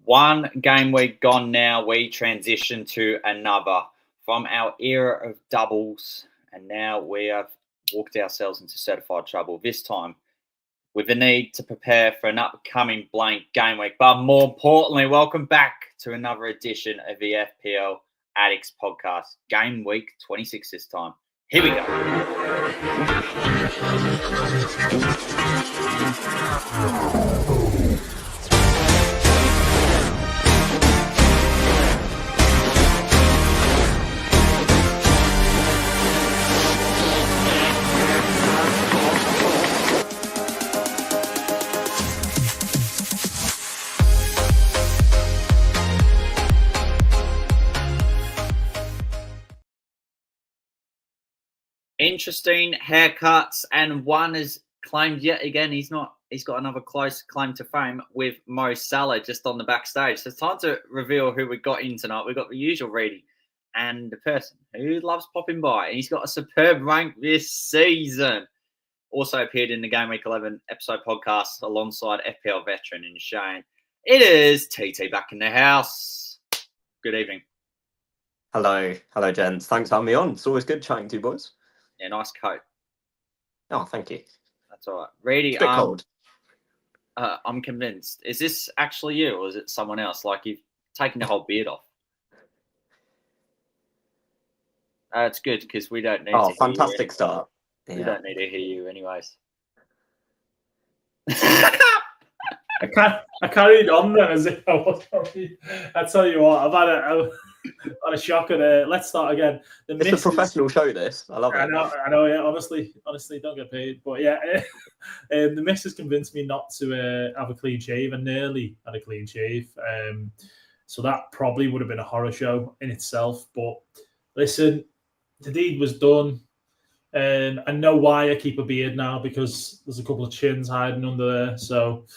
One game week gone now, we transition to another from our era of doubles, and now we have walked ourselves into certified trouble, this time with the need to prepare for an upcoming blank game week. But more importantly, welcome back to another edition of the FPL Addicts podcast, game week 26 this time. Here we go. Interesting haircuts, and one is claimed yet again. He's got another close claim to fame with Mo Salah just on the backstage. So it's time to reveal who we got in tonight. We've got the usual Reidy and the person who loves popping by. And he's got a superb rank this season. Also appeared in the Game Week 11 episode podcast alongside FPL veteran and Shane. It is TT back in the house. Good evening. Hello, gents. Thanks for having me on. It's always good chatting to you boys. Yeah, nice coat. Oh, thank you. That's all right. Reidy, it's a bit cold. I'm convinced. Is this actually you, or is it someone else? Like you've taken the whole beard off. It's good because we don't need. Oh, fantastic start. We don't need to hear you, anyways. I carried on then as if I was. I tell you what, I've had a shocker there. Let's start again. It's a professional show. This I love it. I know. Yeah, honestly, don't get paid. But yeah, the missus convinced me not to have a clean shave. I nearly had a clean shave. So that probably would have been a horror show in itself. But listen, the deed was done. I know why I keep a beard now, because there's a couple of chins hiding under there. So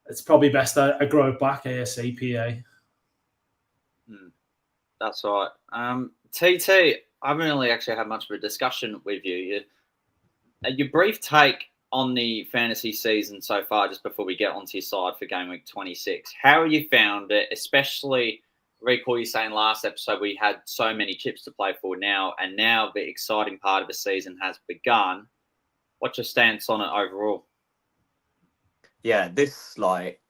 it's probably best I grow it back ASAP. That's all right. TT, I haven't really actually had much of a discussion with you. Your brief take on the fantasy season so far, just before we get onto your side for Game Week 26. How have you found it? Especially, recall you saying last episode we had so many chips to play for now, and now the exciting part of the season has begun. What's your stance on it overall? Yeah, this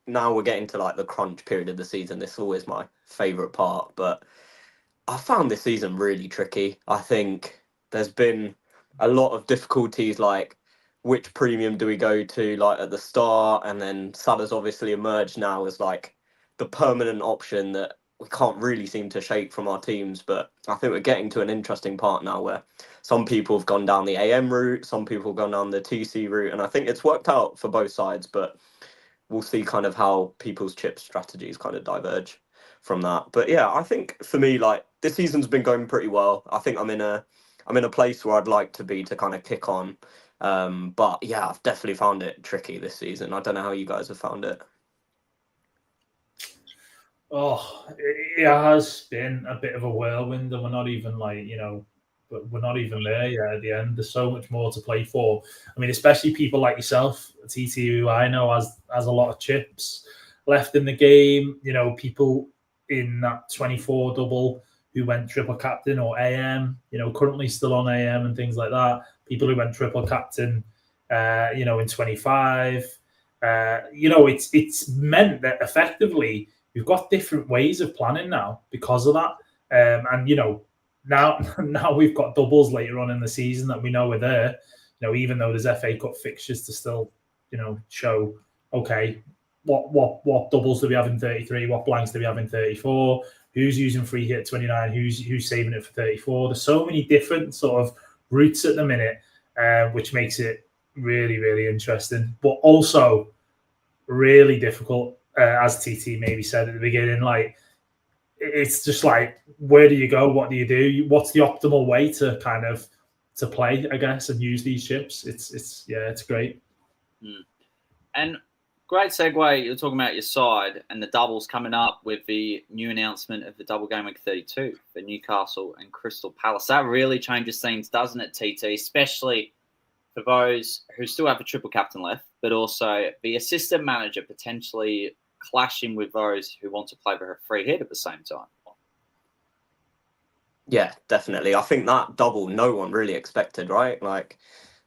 now we're getting to the crunch period of the season. This is always my favourite part, but I found this season really tricky. I think there's been a lot of difficulties, like which premium do we go to at the start, and then Salah's obviously emerged now as the permanent option that we can't really seem to shake from our teams. But I think we're getting to an interesting part now where some people have gone down the AM route, some people have gone down the TC route, and I think it's worked out for both sides, but we'll see kind of how people's chip strategies kind of diverge from that. But yeah, I think for me, this season's been going pretty well. I think I'm in a place where I'd like to be to kind of kick on. But yeah, I've definitely found it tricky this season. I don't know how you guys have found it. Oh, it has been a bit of a whirlwind, and we're not even we're not even there yet at the end. There's so much more to play for. I mean, especially people like yourself, TT, who I know has a lot of chips left in the game. People in that 24 double who went triple captain or AM, currently still on AM and things like that. People who went triple captain, in 25. It's meant that effectively we've got different ways of planning now because of that. Now we've got doubles later on in the season that we know are there. Even though there's FA Cup fixtures to still, show, okay, what doubles do we have in 33? What blanks do we have in 34? Who's using free hit 29? Who's saving it for 34? There's so many different sort of routes at the minute, which makes it really, really interesting, but also really difficult, as TT maybe said at the beginning. It's just where do you go? What do you do? What's the optimal way to kind of to play, I guess, and use these chips? It's great. And great segue. You're talking about your side and the doubles coming up with the new announcement of the double game week 32 for Newcastle and Crystal Palace. That really changes things, doesn't it, TT? Especially for those who still have a triple captain left, but also the assistant manager potentially clashing with those who want to play for a free hit at the same time. Yeah, definitely. I think that double, no one really expected, right? Like,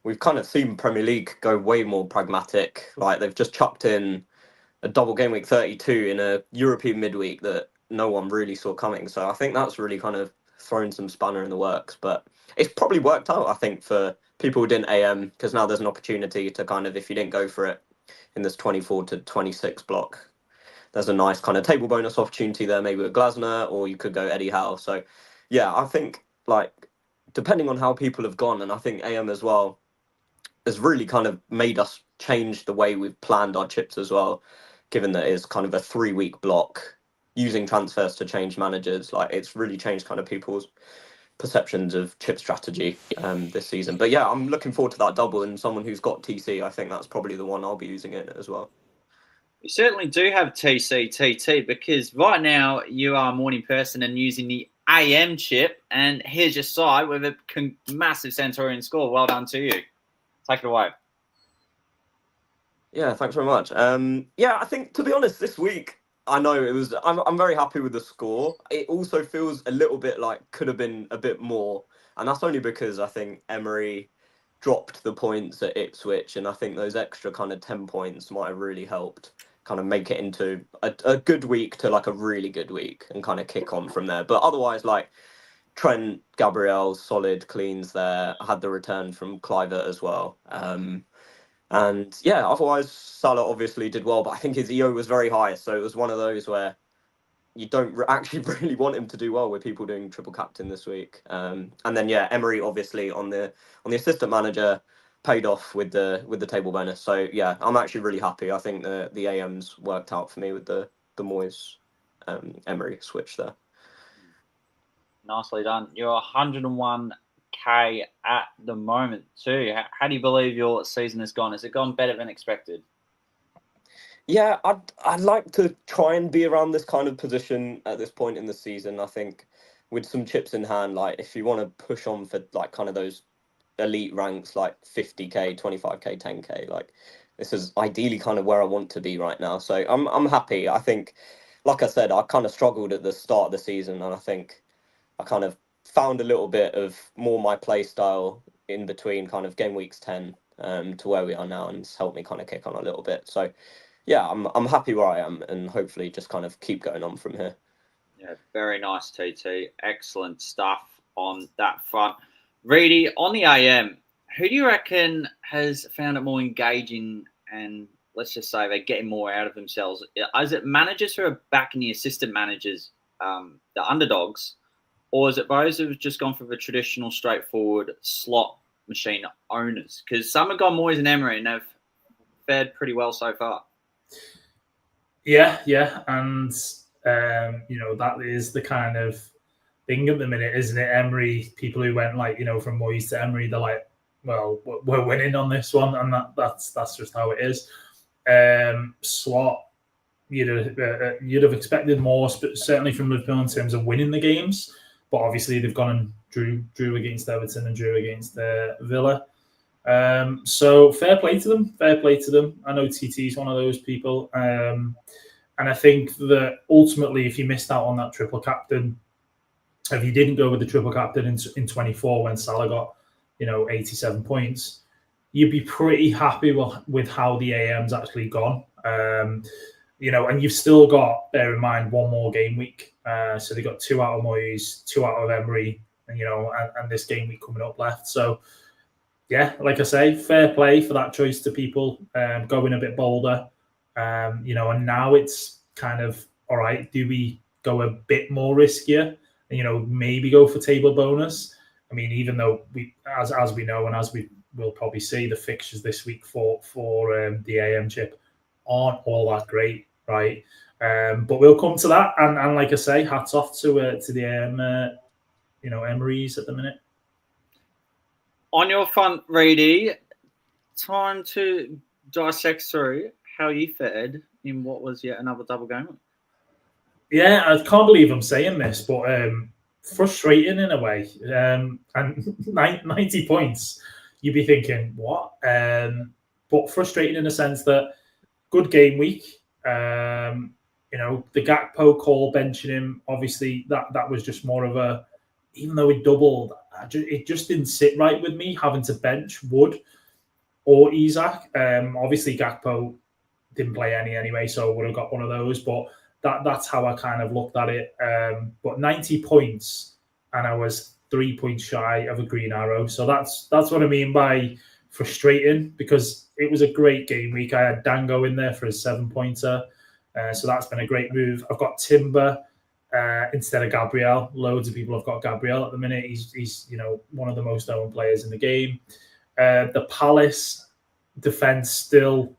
we've kind of seen Premier League go way more pragmatic. Like, they've just chucked in a double game week 32 in a European midweek that no one really saw coming. So I think that's really kind of thrown some spanner in the works. But it's probably worked out, I think, for people who didn't AM, because now there's an opportunity to kind of, if you didn't go for it in this 24 to 26 block, there's a nice kind of table bonus opportunity there, maybe with Glasner, or you could go Eddie Howe. So yeah, I think, like, depending on how people have gone, and I think AM as well has really kind of made us change the way we've planned our chips as well, given that it's kind of a 3-week block, using transfers to change managers. Like, it's really changed kind of people's perceptions of chip strategy this season. But yeah, I'm looking forward to that double, and someone who's got TC, I think that's probably the one I'll be using in it as well. You certainly do have TT, because right now you are a morning person and using the AM chip, and here's your side with a massive Centurion score. Well done to you. Take it away. Yeah, thanks very much. Yeah, I think, to be honest, this week, I know it was. I'm very happy with the score. It also feels a little bit like could have been a bit more, and that's only because I think Emery dropped the points at Ipswich, and I think those extra kind of 10 points might have really helped kind of make it into a good week to like a really good week and kind of kick on from there. But otherwise, like, Trent, Gabriel, solid cleans there. I had the return from Clivert as well. And yeah, otherwise Salah obviously did well, but I think his EO was very high, so it was one of those where you don't actually really want him to do well with people doing triple captain this week. And then yeah, Emery obviously on the assistant manager paid off with the table bonus. So yeah, I'm actually really happy. I think the AMs worked out for me with the Moyes Emery switch there. Nicely done. You're 101k at the moment too. How do you believe your season has gone? Has it gone better than expected? Yeah, I'd like to try and be around this kind of position at this point in the season. I think with some chips in hand, like, if you want to push on for like kind of those elite ranks like 50k, 25k, 10k, like, this is ideally kind of where I want to be right now. So I'm happy. I think, like I said, I kind of struggled at the start of the season, and I think I kind of found a little bit of more my play style in between kind of game weeks 10 to where we are now, and it's helped me kind of kick on a little bit. So yeah, I'm happy where I am, and hopefully just kind of keep going on from here. Yeah, very nice, TT. Excellent stuff on that front. Reidy, on the AM, who do you reckon has found it more engaging, and let's just say they're getting more out of themselves? Is it managers who are backing the assistant managers, the underdogs, or is it those who have just gone for the traditional, straightforward slot machine owners? Because some have gone Moyes and Emery, and they've fared pretty well so far. Yeah, and that is the kind of thing at the minute, isn't it? Emery, people who went like from Moyes to Emery, they're like, well, we're winning on this one, and that's just how it is. Slot, you'd have expected more, certainly from Liverpool in terms of winning the games, but obviously they've gone and drew against Everton and drew against Villa. So fair play to them. I know TT is one of those people. And I think that ultimately, if you missed out on that triple captain, if you didn't go with the triple captain in 24 when Salah got 87 points, you'd be pretty happy with how the AM's actually gone. And you've still got, bear in mind, one more game week. So they got 2 out of Moyes, 2 out of Emery, and this game week coming up left. So yeah, like I say, fair play for that choice to people, going a bit bolder. And now it's kind of, all right, do we go a bit more riskier and, maybe go for table bonus? I mean, even though as we know, and as we will probably see, the fixtures this week for the AM chip aren't all that great, right? But we'll come to that. And like I say, hats off to the AM, Emery's at the minute. On your front, Reidy, time to dissect through how you fared in what was yet another double game. Yeah, I can't believe I'm saying this, but frustrating in a way. And 90 points, you'd be thinking, what? But frustrating in the sense that good game week. The Gakpo call benching him, obviously that was just more of a, even though it doubled, it just didn't sit right with me having to bench Wood or Isak. Obviously Gakpo didn't play any anyway, so I would have got one of those, but that's how I kind of looked at it. But 90 points, and I was 3 points shy of a green arrow. So that's what I mean by frustrating, because it was a great game week. I had Dango in there for a 7-pointer. So that's been a great move. I've got Timber instead of Gabriel. Loads of people have got Gabriel at the minute. He's one of the most owned players in the game. The Palace defense still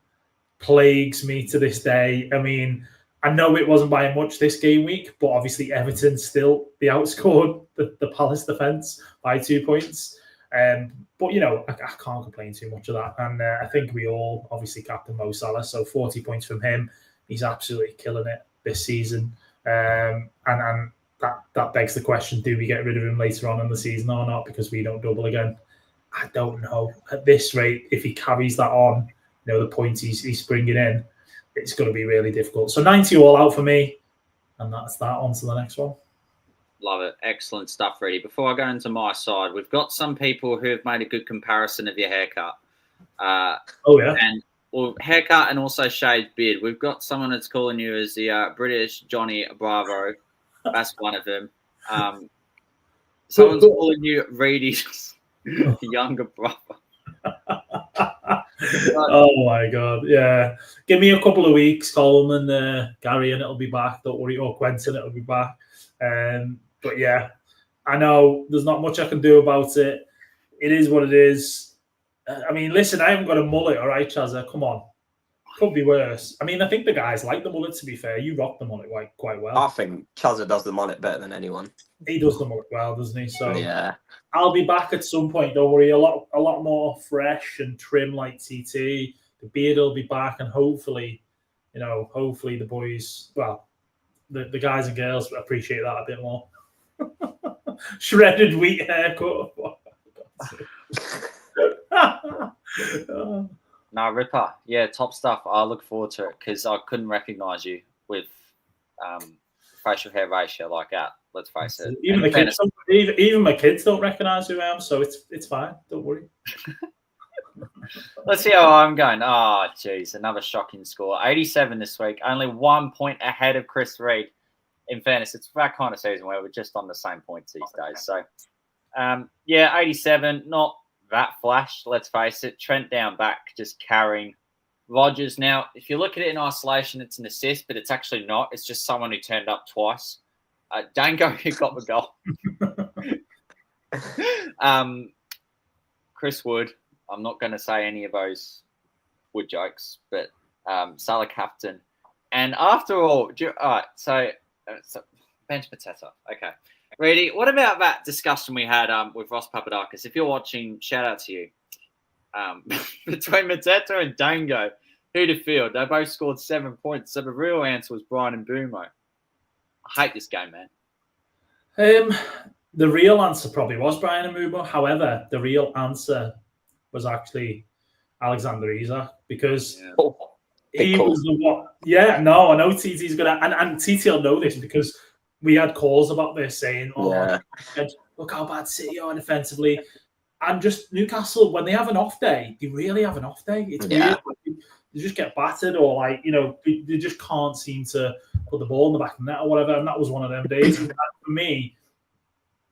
plagues me to this day. I mean, I know it wasn't by much this game week, but obviously Everton still outscored the Palace defence by 2 points. But, I can't complain too much of that. And I think we all obviously captain Mo Salah, so 40 points from him. He's absolutely killing it this season. And that begs the question, do we get rid of him later on in the season or not, because we don't double again? I don't know. At this rate, if he carries that on, the points he's bringing in, it's going to be really difficult. So 90 all out for me, and that's that. On to the next one. Love it. Excellent stuff, Reidy. Before I go into my side, we've got some people who have made a good comparison of your haircut. Haircut and also shaved beard. We've got someone that's calling you as the British Johnny Bravo. That's one of them. Someone's calling you Reidy's younger brother. Oh my god, yeah. Give me a couple of weeks, Coleman, Gary, and it'll be back. Don't worry, or Quentin, it'll be back. But yeah, I know there's not much I can do about it. It is what it is. I mean, listen, I haven't got a mullet, all right, Chaza. Come on. Could be worse. I mean, I think the guys like the mullet, to be fair. You rock the mullet quite well. I think Chaza does the mullet better than anyone. He does the mullet well, doesn't he? So yeah. I'll be back at some point, don't worry. A lot more fresh and trim like TT. The beard will be back, and hopefully the boys, well, the guys and girls appreciate that a bit more. Shredded wheat haircut. No, Ripper. Yeah, top stuff. I look forward to it, because I couldn't recognise you with facial hair ratio like that. Let's face it. Even my kids don't recognise who I am, so it's fine. Don't worry. Let's see how I'm going. Oh, geez, another shocking score. 87 this week. Only 1 point ahead of Chris Reid. In fairness, it's that kind of season where we're just on the same points these days. So, 87, not that flash, let's face it. Trent down back, just carrying Rodgers. Now, if you look at it in isolation, it's an assist, but it's actually not. It's just someone who turned up twice. Dango, who got the goal. Chris Wood, I'm not going to say any of those Wood jokes, but Salah captain. And after all, so bench Mateta. Okay. Reidy, what about that discussion we had with Ross Papadakis? If you're watching, shout out to you. Between Mateta and Dango, who'd have feel? They both scored 7 points. So the real answer was Brian and Mbumo. I hate this game, man. The real answer probably was Brian and Mbumo. However, the real answer was actually Alexander Isak, because he was the one. Yeah, no, I know TT's gonna, and TT will know this because we had calls about this saying, look how bad City are defensively. And just Newcastle, when they have an off day, they really have an off day. It's weird. They just get battered, or they just can't seem to put the ball in the back of the net or whatever. And that was one of them days. And for me,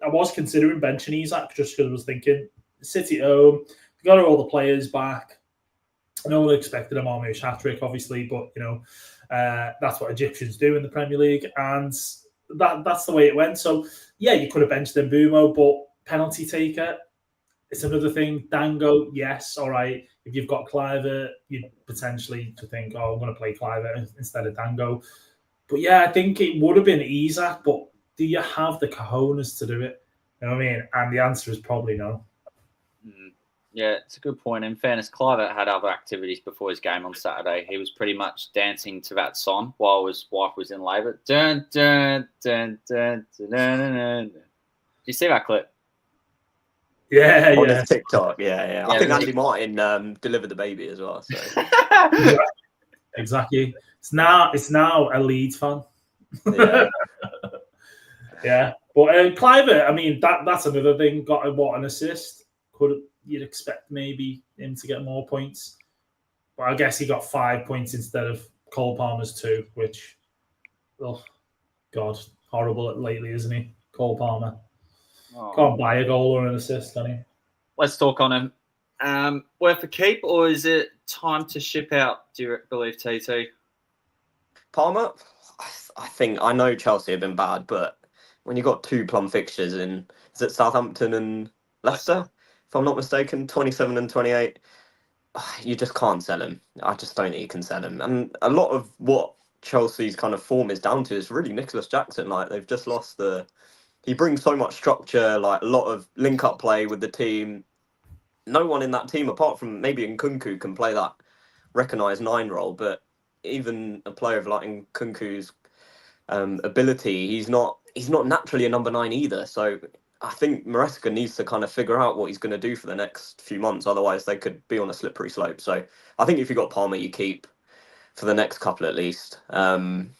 I was considering benching Isak just because I was thinking City at home, we got all the players back. No one expected a Marmoush hat-trick, obviously, but that's what Egyptians do in the Premier League, and that's the way it went. So yeah, you could have benched Mbumo, but penalty taker, it's another thing. Dango, yes, all right. If you've got Cliver, you'd potentially to think, I'm going to play Cliver instead of Dango. But yeah, I think it would have been Isak, but do you have the cojones to do it? You know what I mean? And the answer is probably no. Yeah, it's a good point. In fairness, Cliver had other activities before his game on Saturday. He was pretty much dancing to that song while his wife was in labour. Dun, dun, dun, dun, dun, dun, dun. Did you see that clip? Yeah, on his TikTok. I think Andy Martin delivered the baby as well. So. Exactly. It's now a Leeds fan. Yeah. Yeah, but Cliver, I mean, that's another thing. Got an assist? You'd expect maybe him to get more points, but I guess he got 5 points instead of Cole Palmer's 2, which, oh God, horrible lately, isn't he? Cole Palmer can't buy a goal or an assist, can he? Let's talk on him. Worth a keep, or is it time to ship out? Do you believe, TT? Palmer, I think I know Chelsea have been bad, but when you got 2 plum fixtures in, is it Southampton and Leicester, if I'm not mistaken, 27 and 28, you just can't sell him. I just don't think you can sell him. And a lot of what Chelsea's kind of form is down to is really Nicholas Jackson. Like, they've just lost he brings so much structure, like a lot of link-up play with the team. No one in that team, apart from maybe Nkunku, can play that recognised 9 role, but even a player of like Nkunku's ability, he's not naturally a number 9 either. So I think Maresca needs to kind of figure out what he's going to do for the next few months. Otherwise, they could be on a slippery slope. So I think if you've got Palmer, you keep for the next couple at least. And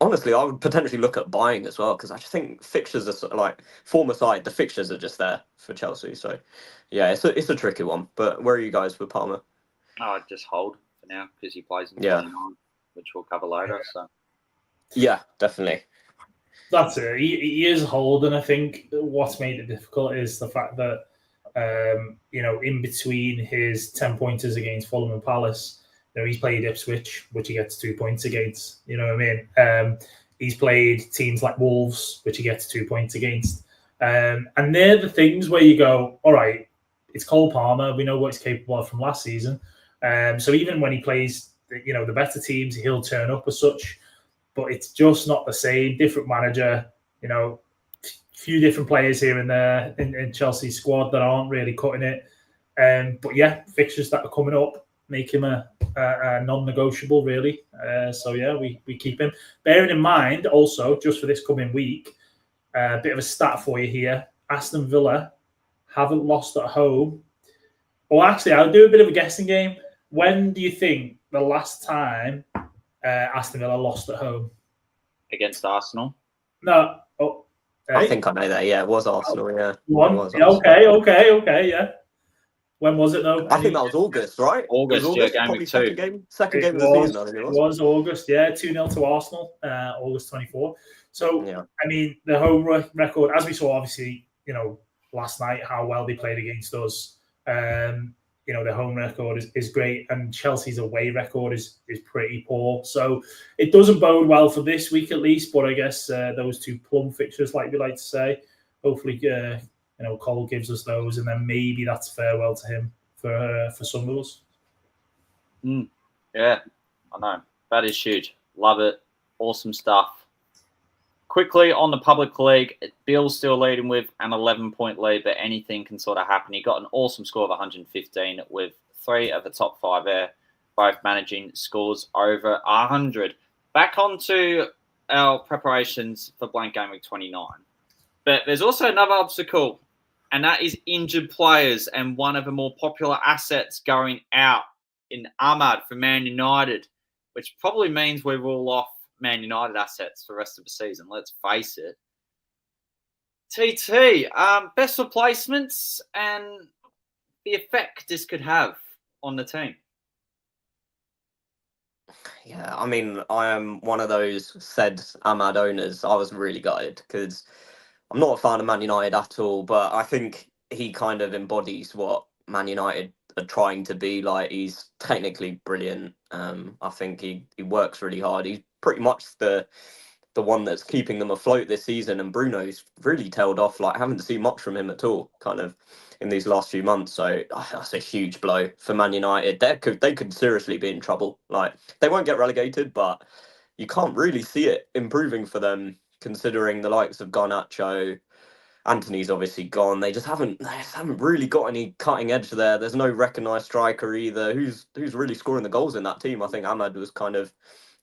honestly, I would potentially look at buying as well, because I just think fixtures are sort of like, form aside, the fixtures are just there for Chelsea. So yeah, it's a tricky one. But where are you guys with Palmer? I'd just hold for now because he plays in Yeah. 29, which we'll cover later. So Yeah, definitely. That's it. He is holding. I think what's made it difficult is the fact that in between his 10 pointers against Fulham and Palace, he's played Ipswich, which he gets 2 points against. You know what I mean? He's played teams like Wolves, which he gets 2 points against. And they're the things where you go, all right, it's Cole Palmer. We know what he's capable of from last season. So even when he plays, the better teams, he'll turn up as such. But it's just not the same. Different manager, few different players here and there in Chelsea's squad that aren't really cutting it. But yeah, fixtures that are coming up make him a non-negotiable, really. So yeah, we keep him. Bearing in mind, also, just for this coming week, a bit of a stat for you here. Aston Villa haven't lost at home. Well, actually, I'll do a bit of a guessing game. When do you think the last time Aston Villa lost at home? Against Arsenal? No. I think I know that. Yeah, it was Arsenal. Yeah. Okay. Yeah. When was it though? I think that was August, right? August, August, yeah, probably Gameweek 2. Second game of the season, I think it was August, yeah, 2-0 to Arsenal, August 24. So, yeah. I mean, the home record, as we saw, obviously, last night, how well they played against us. The home record is great, and Chelsea's away record is pretty poor. So it doesn't bode well for this week at least, but I guess those 2 plum fixtures, like we like to say, hopefully Cole gives us those, and then maybe that's farewell to him for some of us. Yeah, I know. That is huge. Love it. Awesome stuff. Quickly on the public league, Bill's still leading with an 11-point lead, but anything can sort of happen. He got an awesome score of 115 with 3 of the top 5 there, both managing scores over 100. Back onto our preparations for blank game week 29. But there's also another obstacle, and that is injured players, and one of the more popular assets going out in Ahmad for Man United, which probably means we rule off Man United assets for the rest of the season. Let's face it. TT, best replacements and the effect this could have on the team. Yeah, I mean, I am one of those said Ahmad owners. I was really gutted because I'm not a fan of Man United at all, but I think he kind of embodies what Man United are trying to be. Like, he's technically brilliant. I think he works really hard. He's pretty much the one that's keeping them afloat this season, and Bruno's really tailed off. Like, I haven't seen much from him at all, kind of, in these last few months. So that's a huge blow for Man United. They could seriously be in trouble. Like, they won't get relegated, but you can't really see it improving for them, considering the likes of Garnacho. Anthony's obviously gone. They just haven't really got any cutting edge there. There's no recognised striker either. Who's really scoring the goals in that team? I think Ahmad was kind of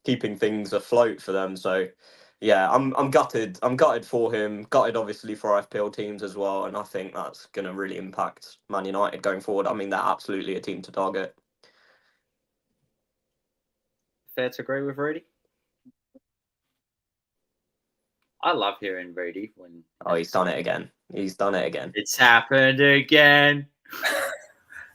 keeping things afloat for them. So yeah, I'm gutted. I'm gutted for him. Gutted obviously for FPL teams as well. And I think that's going to really impact Man United going forward. I mean, they're absolutely a team to target. fair to agree with Reidy? I love hearing Reidy when... Oh, he's done it again. He's done it again. It's happened again.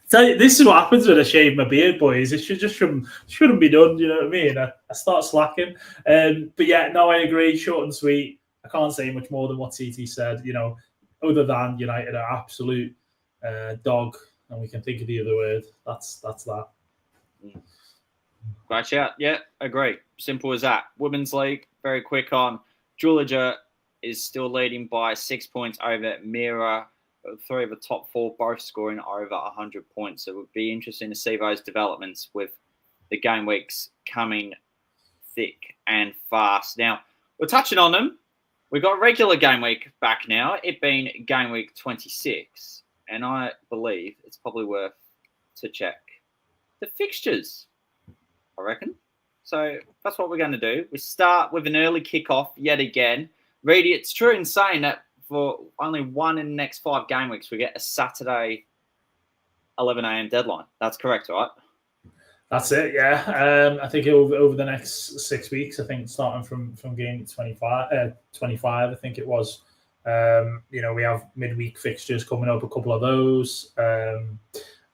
Tell you, this is what happens when I shave my beard, boys. It shouldn't be done. You know what I mean? I start slacking. But yeah, no, I agree. Short and sweet. I can't say much more than what TT said. You know, other than United are absolute dog, and we can think of the other word. That's that. Great shout. Yeah, agree. Simple as that. Women's League, very quick on. Julia is still leading by 6 points over Mira. 3 of the top 4 both scoring over 100 points. So it would be interesting to see those developments with the game weeks coming thick and fast. Now, we're touching on them. We've got regular game week back now, it being game week 26. And I believe it's probably worth to check the fixtures, I reckon. So that's what we're going to do. We start with an early kickoff yet again. Reidy, it's true in saying that for only one in the next 5 game weeks, we get a Saturday 11 a.m. deadline. That's correct, right? That's it, yeah. I think over the next 6 weeks, I think starting from game 25, I think it was, you know, we have midweek fixtures coming up, a couple of those. And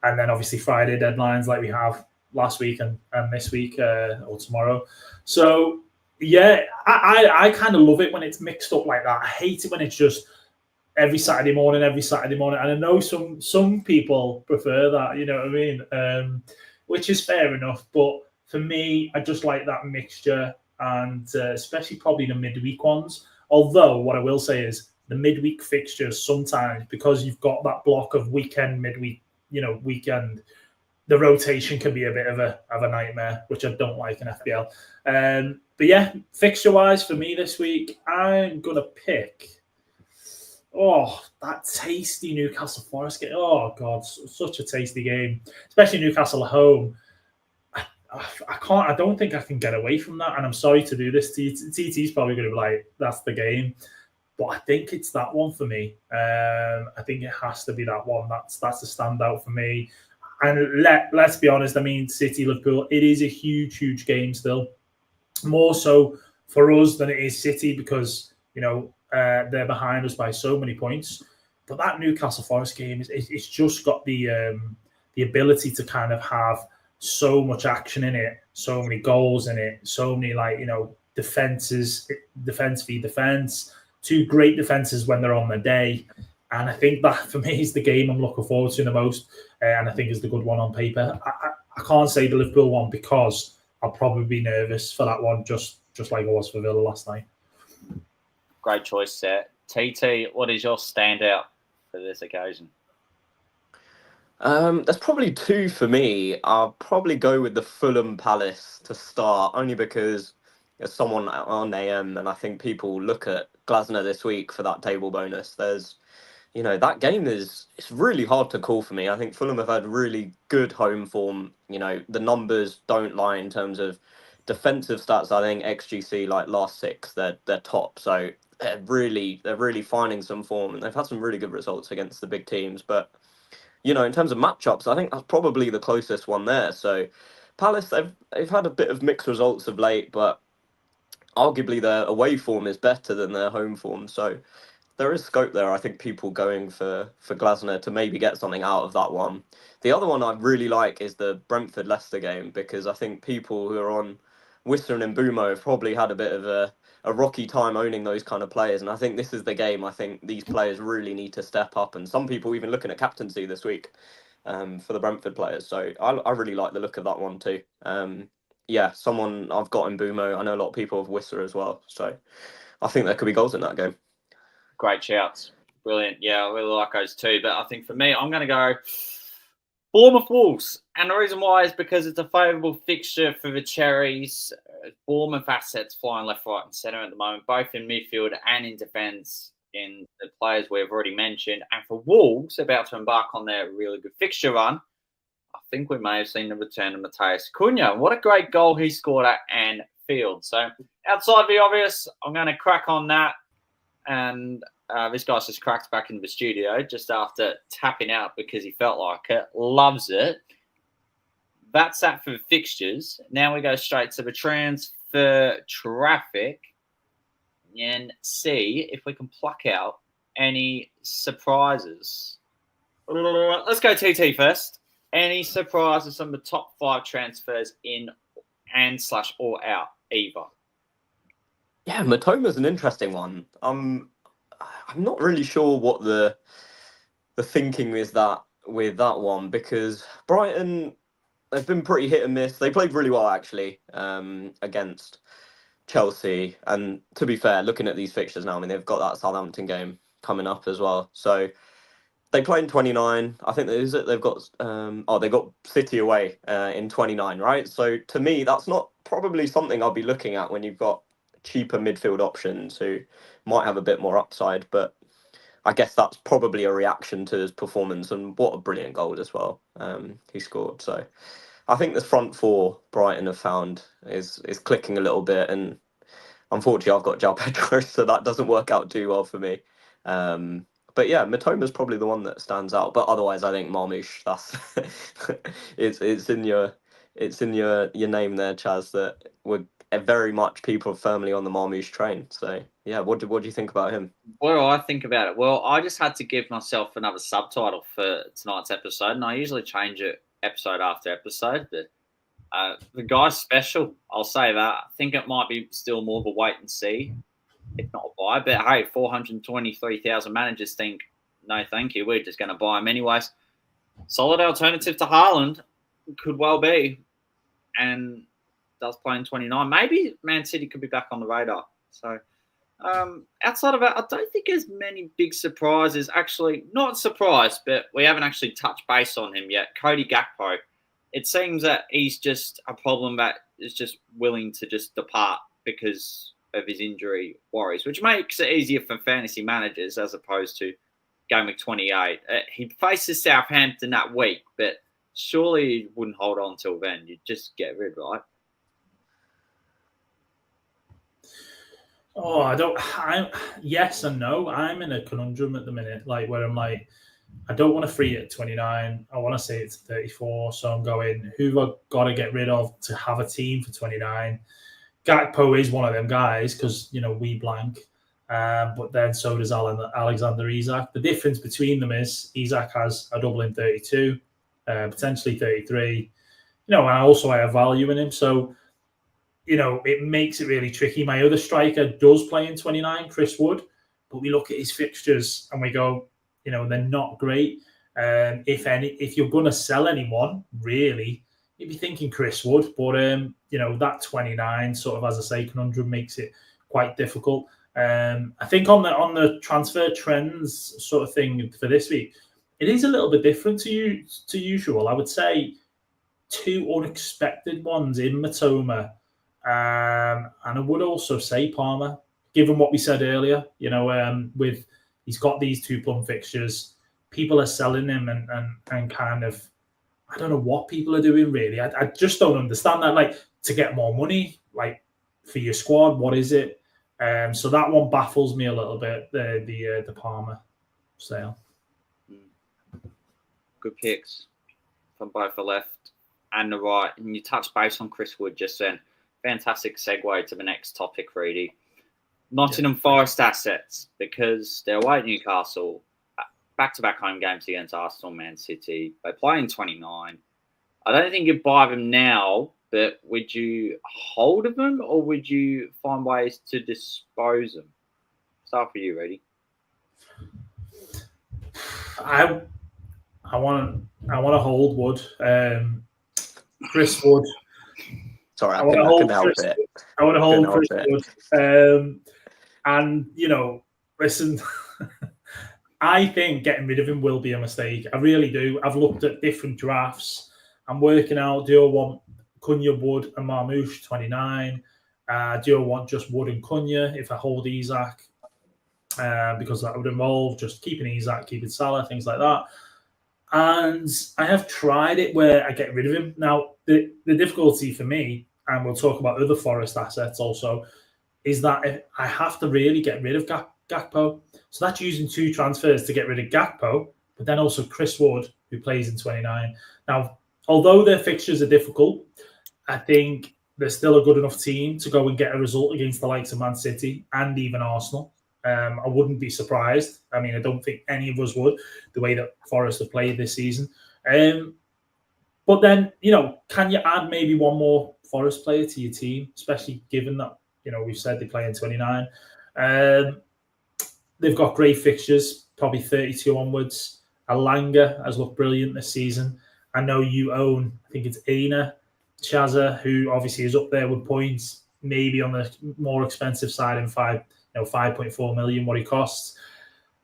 then obviously Friday deadlines like we have last week and this week or tomorrow. So, yeah, I kind of love it when it's mixed up like that. I hate it when it's just every Saturday morning. And I know some people prefer that, you know what I mean? Which is fair enough. But for me, I just like that mixture, and especially probably the midweek ones. Although what I will say is the midweek fixtures sometimes, because you've got that block of weekend, midweek, you know, weekend, the rotation can be a bit of a nightmare, which I don't like in FPL. But yeah, fixture-wise for me this week, I'm going to pick... Oh, that tasty Newcastle Forest game. Oh, God, such a tasty game. Especially Newcastle at home. I don't think I can get away from that. And I'm sorry to do this. TT's probably going to be like, that's the game. But I think it's that one for me. I think it has to be that one. That's a standout for me. And let's be honest, I mean, City, Liverpool, it is a huge, huge game still. More so for us than it is City because, you know, they're behind us by so many points. But that Newcastle Forest game, it's just got the ability to kind of have so much action in it, so many goals in it, so many, like, you know, defense v defense, 2 great defenses when they're on the day. And I think that, for me, is the game I'm looking forward to the most. And I think is the good one on paper. I can't say the Liverpool one because I'll probably be nervous for that one, just like I was for Villa last night. Great choice, Seth. TT, what is your standout for this occasion? There's probably 2 for me. I'll probably go with the Fulham Palace to start, only because there's someone on AM, and I think people look at Glasner this week for that table bonus. There's, you know, that game it's really hard to call for me. I think Fulham have had really good home form. You know, the numbers don't lie in terms of defensive stats. I think XGC, like last 6, they're top. So they're really finding some form, and they've had some really good results against the big teams. But, you know, in terms of matchups, I think that's probably the closest one there. So Palace, they've had a bit of mixed results of late, but arguably their away form is better than their home form. So there is scope there. I think people going for Glasner to maybe get something out of that one. The other one I really like is the Brentford-Leicester game, because I think people who are on Whistler and Mbumo have probably had a bit of a rocky time owning those kind of players. And I think this is the game I think these players really need to step up. And some people even looking at captaincy this week for the Brentford players. So I really like the look of that one too. Yeah, someone I've got in Mbumo. I know a lot of people have Whistler as well. So I think there could be goals in that game. Great shouts. Brilliant. Yeah, I really like those too. But I think for me, I'm going to go Bournemouth Wolves. And the reason why is because it's a favourable fixture for the Cherries. Bournemouth assets flying left, right and centre at the moment, both in midfield and in defence, in the players we've already mentioned. And for Wolves, about to embark on their really good fixture run, I think we may have seen the return of Mateus Cunha. What a great goal he scored at Anfield. So outside the obvious, I'm going to crack on that. And this guy's just cracked back into the studio just after tapping out because he felt like it. Loves it. that's that for fixtures. Now we go straight to the transfer traffic and see if we can pluck out any surprises. Let's go TT first. Any surprises on the top 5 transfers in and/or out either? Yeah, Matoma's an interesting one. I'm not really sure what the thinking is that with that one, because Brighton, they've been pretty hit and miss. They played really well actually against Chelsea, and to be fair, looking at these fixtures now, I mean they've got that Southampton game coming up as well. So they play in 29. I think they've got they got City away in 29, right? So to me, that's not probably something I'll be looking at when you've got cheaper midfield options who might have a bit more upside. But I guess that's probably a reaction to his performance, and what a brilliant goal as well he scored. So I think this front four Brighton have found is clicking a little bit, and unfortunately I've got João Pedro, so that doesn't work out too well for me. But yeah, Matoma's probably the one that stands out. But otherwise, I think Marmoush. That's it's in your name there, Chaz. That we're very much people firmly on the Marmoush train. So yeah, what do you think about him? What do I think about it? Well, I just had to give myself another subtitle for tonight's episode, and I usually change it episode after episode. But the guy's special. I'll say that. I think it might be still more of a wait and see, if not a buy. But hey, 423,000 managers think, no, thank you. We're just going to buy him anyways. Solid alternative to Haaland could well be, and does play in 29. Maybe Man City could be back on the radar. So outside of that, I don't think there's many big surprises. Actually, not surprised, but we haven't actually touched base on him yet. Cody Gakpo. It seems that he's just a problem that is just willing to just depart because of his injury worries, which makes it easier for fantasy managers as opposed to Gameweek 28. He faces Southampton that week, but surely he wouldn't hold on till then. You'd just get rid, right? Oh, yes and no. I'm in a conundrum at the minute, like where I'm like, I don't want to free it at 29. I want to say it's 34. So I'm going, who have I got to get rid of to have a team for 29? Gakpo is one of them guys because, we blank. But then so does Alexander Isak. The difference between them is Isak has a double in 32, potentially 33. And I have value in him. So, it makes it really tricky. My other striker does play in 29, Chris Wood. But we look at his fixtures and we go, they're not great. If you're going to sell anyone, really, you'd be thinking Chris Wood. But, that 29 sort of, as I say, conundrum makes it quite difficult. I think on the transfer trends sort of thing for this week, it is a little bit different to usual. I would say 2 unexpected ones in Matoma, and I would also say Palmer, given what we said earlier. With he's got these 2 plum fixtures, people are selling him and kind of, I don't know what people are doing really. I just don't understand that. Like, to get more money, like for your squad, what is it? So that one baffles me a little bit. The Palmer sale. Good picks from both the left and the right. And you touched base on Chris Wood just then. Fantastic segue to the next topic, Reidy. Nottingham Forest assets, because they're away at Newcastle, back-to-back home games against Arsenal, Man City. They play in 29. I don't think you'd buy them now, but would you hold of them or would you find ways to dispose of them? Start for you, Reidy. I want to hold Wood. Chris Wood. Sorry, I couldn't help it. I want to hold Chris Wood. And, listen, I think getting rid of him will be a mistake. I really do. I've looked at different drafts. I'm working out, do I want Cunha, Wood, and Marmoush 29? Do I want just Wood and Cunha if I hold Isak? Because that would involve just keeping Isak, keeping Salah, things like that. And I have tried it where I get rid of him. Now, the difficulty for me, and we'll talk about other Forest assets also, is that I have to really get rid of Gakpo. So that's using 2 transfers to get rid of Gakpo, but then also Chris Wood, who plays in 29. Now, although their fixtures are difficult, I think they're still a good enough team to go and get a result against the likes of Man City and even Arsenal. I wouldn't be surprised. I mean, I don't think any of us would, the way that Forest have played this season. But then, can you add maybe one more Forest player to your team, especially given that, we've said they play in 29. They've got great fixtures, probably 32 onwards. Alanga has looked brilliant this season. I know you own, I think it's Aina, Chaza, who obviously is up there with points, maybe on the more expensive side in 5.4 million, what he costs.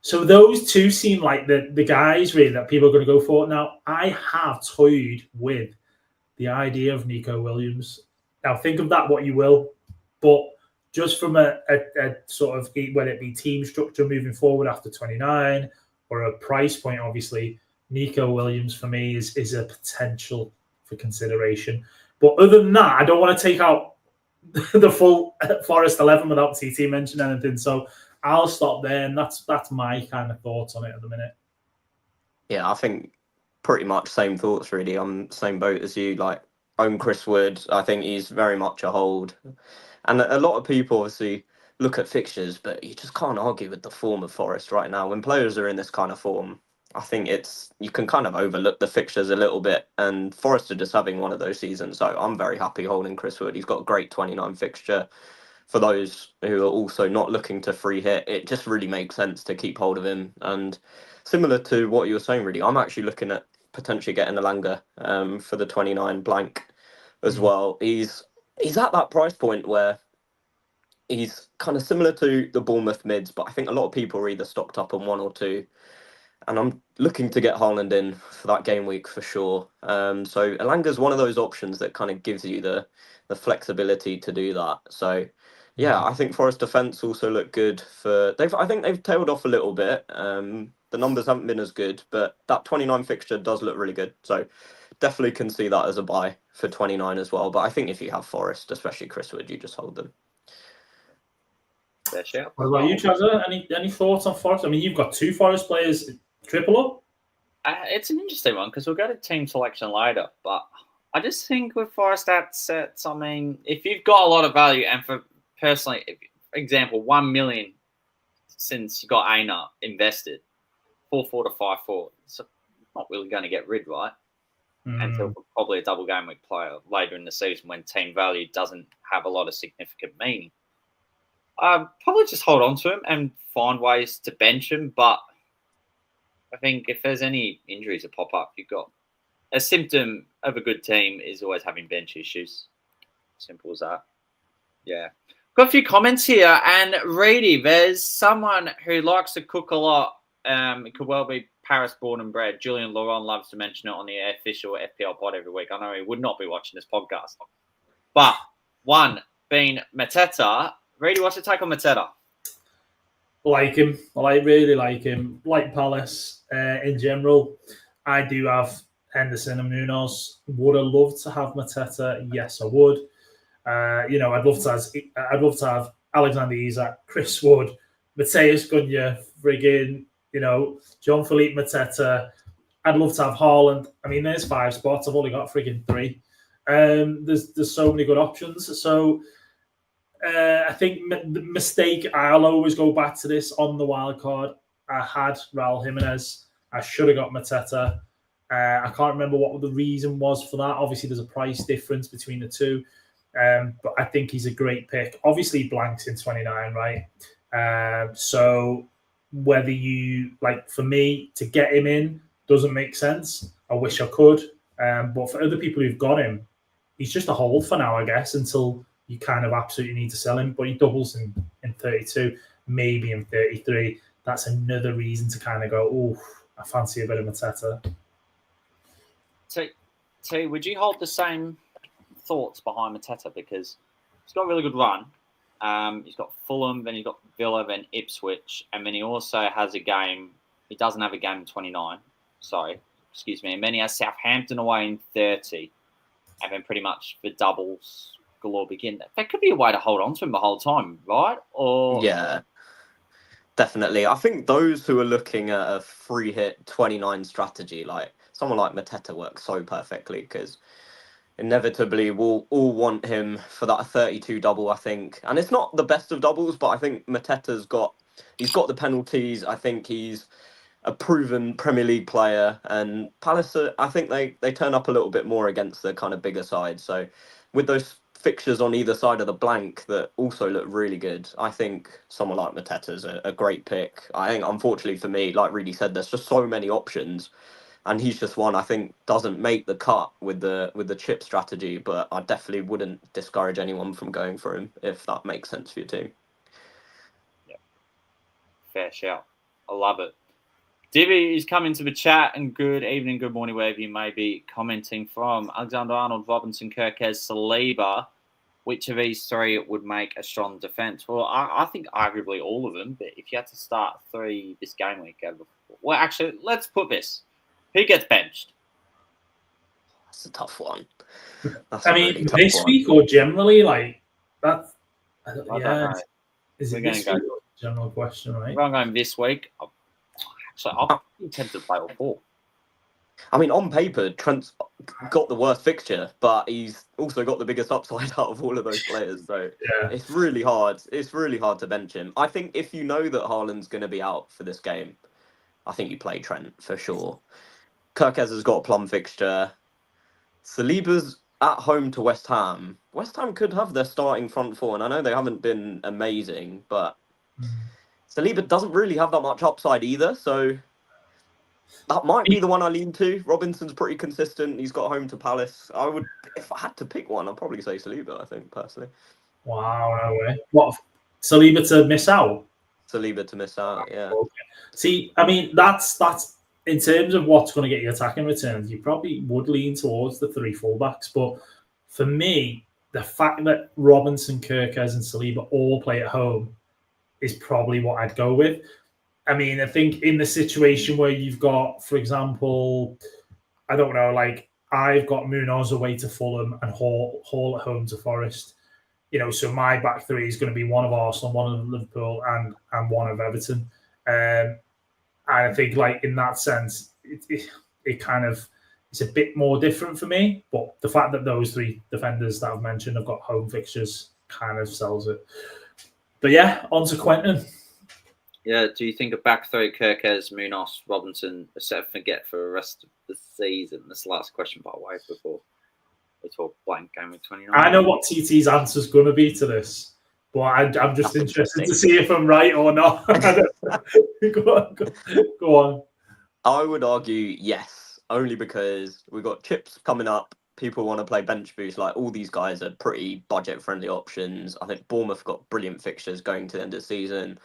So those two seem like the guys really that people are going to go for. Now, I have toyed with the idea of Nico Williams. Now, think of that what you will, but just from a sort of, whether it be team structure moving forward after 29 or a price point, obviously, Nico Williams for me is a potential for consideration. But other than that, I don't want to take out the full Forest 11 without TT mentioning anything. So I'll stop there, and that's my kind of thoughts on it at the minute. Yeah, I think pretty much same thoughts, really. I'm same boat as you. Like, own Chris Wood. I think he's very much a hold. And a lot of people obviously look at fixtures, but you just can't argue with the form of Forest right now. When players are in this kind of form, I think you can kind of overlook the fixtures a little bit. And Forest are just having one of those seasons. So I'm very happy holding Chris Wood. He's got a great 29 fixture. For those who are also not looking to free hit, it just really makes sense to keep hold of him. And similar to what you were saying, really, I'm actually looking at potentially getting Alanga for the 29 blank as well. He's at that price point where he's kind of similar to the Bournemouth mids, but I think a lot of people are either stocked up on one or two. And I'm looking to get Haaland in for that game week for sure. So Alanga's one of those options that kind of gives you the flexibility to do that. So yeah, I think Forest defence also look good I think they've tailed off a little bit. The numbers haven't been as good, but that 29 fixture does look really good. So definitely can see that as a buy for 29 as well. But I think if you have Forest, especially Chris Wood, you just hold them. Fair shout. What about you, Chaza? Any thoughts on Forest? I mean, you've got two Forest players triple up. It's an interesting one because we'll go to team selection later, but I just think with Forest sets, I mean, if you've got a lot of value, and for personally, for example, 1 million since you got Aina invested, 4-4 to 5-4, so not really going to get rid, right? Until probably a double game week player later in the season when team value doesn't have a lot of significant meaning. Probably just hold on to him and find ways to bench him, but I think if there's any injuries that pop up, you've got a symptom of a good team is always having bench issues. Simple as that. Yeah. Got a few comments here, and Reidy, there's someone who likes to cook a lot. It could well be Paris born and bred. Julian Laurent loves to mention it on the official FPL pod every week. I know he would not be watching this podcast. But one being Mateta. Reidy, what's your take on Mateta? Like him. I really like him. Like Palace in general. I do have Henderson and Munoz. Would I love to have Mateta? Yes, I would. I'd love to have Alexander Isak, Chris Wood, Mateus Cunha, friggin', Jean-Philippe Mateta. I'd love to have Haaland. I mean, there's 5 spots. I've only got friggin' 3. There's so many good options. So I think the mistake, I'll always go back to this on the wild card. I had Raul Jimenez. I should have got Mateta. I can't remember what the reason was for that. Obviously, there's a price difference between the two. But I think he's a great pick. Obviously, blanks in 29, right? So whether you, for me, to get him in doesn't make sense. I wish I could. But for other people who've got him, he's just a hold for now, I guess, until you kind of absolutely need to sell him. But he doubles in 32, maybe in 33. That's another reason to kind of go, oh, I fancy a bit of Mateta. So would you hold the same thoughts behind Mateta, because he's got a really good run. He's got Fulham, then he's got Villa, then Ipswich, and then he also has a game. He doesn't have a game in 29. Sorry, excuse me. And then he has Southampton away in 30, and then pretty much the doubles galore begin. That could be a way to hold on to him the whole time, right? Or yeah, definitely. I think those who are looking at a free hit 29 strategy, someone like Mateta works so perfectly because inevitably we'll all want him for that 32 double, I think. And it's not the best of doubles, but I think Mateta's got the penalties. I think he's a proven Premier League player, and Palace, I think they turn up a little bit more against the kind of bigger side. So with those fixtures on either side of the blank that also look really good, I think someone like Mateta's a great pick. I think, unfortunately for me, like Reidy said, there's just so many options, and he's just one I think doesn't make the cut with the chip strategy. But I definitely wouldn't discourage anyone from going for him if that makes sense for your team. Yeah, fair shout. I love it. Divvy is coming to the chat, and good evening, good morning, wherever you may be commenting from. Alexander-Arnold, Robinson, Kirkez, Saliba. Which of these three would make a strong defence? Well, I think arguably all of them, but if you had to start three this game week, well, actually, let's put this. Who gets benched? That's a tough one. I mean, this week or generally, like that. I don't know. Is it this week or general question, right? If I'm going this week, I'll be tempted to play all four. I mean, on paper, Trent's got the worst fixture, but he's also got the biggest upside out of all of those players. So it's really hard. It's really hard to bench him. I think if you know that Haaland's going to be out for this game, I think you play Trent for sure. Kirkez has got a plum fixture. Saliba's at home to West Ham. West Ham could have their starting front four, and I know they haven't been amazing, but Saliba doesn't really have that much upside either, so that might be the one I lean to. Robinson's pretty consistent. He's got home to Palace. I would, if I had to pick one, I'd probably say Saliba, I think, personally. Wow, no way. What, Saliba to miss out? Saliba to miss out, yeah. Okay. See, I mean, that's in terms of what's going to get you attacking returns, you probably would lean towards the three fullbacks. But for me, the fact that Robinson, Kirkez, and Saliba all play at home is probably what I'd go with. I mean, I think in the situation where you've got, for example, I don't know, like I've got Munoz away to Fulham and Hall at home to Forest. You know, so my back three is going to be one of Arsenal, one of Liverpool, and one of Everton. And I think, like in that sense, it kind of it's a bit more different for me. But the fact that those three defenders that I've mentioned have got home fixtures kind of sells it. But yeah, on to Quentin. Yeah, do you think a back three, Kirkez, Munoz, Robinson, a set of forget for the rest of the season? That's the last question, by the way, before we talk blank game with 29. I know what TT's answer is going to be to this, but I'm just interested to see if I'm right or not. Go on. I would argue yes, only because we've got chips coming up. People want to play bench boost. Like all these guys are pretty budget-friendly options. I think Bournemouth got brilliant fixtures going to the end of the season.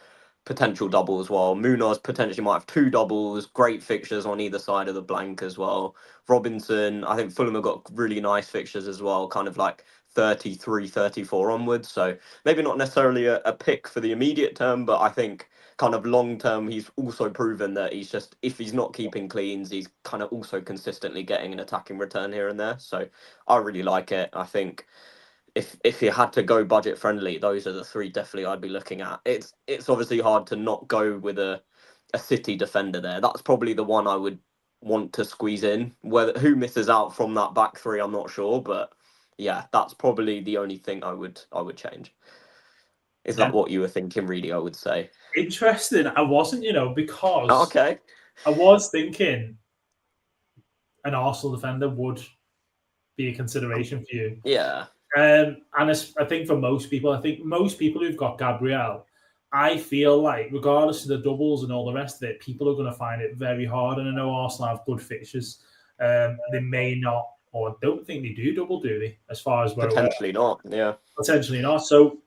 Potential double as well. Munoz potentially might have two doubles. Great fixtures on either side of the blank as well. Robinson, I think Fulham have got really nice fixtures as well, kind of like 33, 34 onwards. So maybe not necessarily a pick for the immediate term, but I think kind of long term, he's also proven that he's just, if he's not keeping cleans, he's kind of also consistently getting an attacking return here and there. So I really like it. I think if you had to go budget friendly, those are the three definitely I'd be looking at. It's obviously hard to not go with a City defender there. That's probably the one I would want to squeeze in. Who misses out from that back three, I'm not sure, but yeah, that's probably the only thing I would change. Is that what you were thinking, Reidy? I would say. Interesting. I wasn't, because okay. I was thinking an Arsenal defender would be a consideration for you. Yeah. And I think for most people, who've got Gabriel, I feel like regardless of the doubles and all the rest of it, people are going to find it very hard. And I know Arsenal have good fixtures. They may not, or don't think they do double, do they? As far as we're potentially aware. Not, yeah. Potentially not. So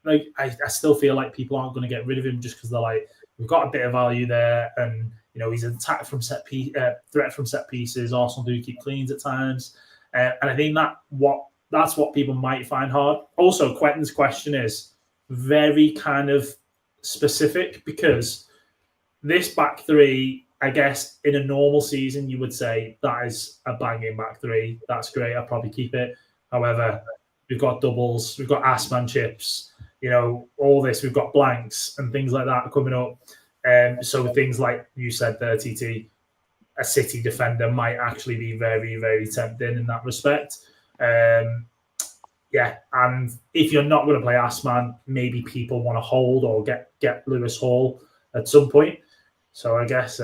I still feel like people aren't going to get rid of him just because they're like, we've got a bit of value there, and he's an attack from threat from set pieces. Arsenal do keep cleans at times, and I think that's what people might find hard. Also, Quentin's question is very kind of specific because this back three, I guess, in a normal season, you would say that is a banging back three. That's great. I'll probably keep it. However, we've got doubles, we've got Assman chips, all this. We've got blanks and things like that coming up. So things like you said there, TT, a City defender might actually be very, very tempting in that respect. And if you're not going to play Assman, maybe people want to hold or get Lewis Hall at some point. So I guess,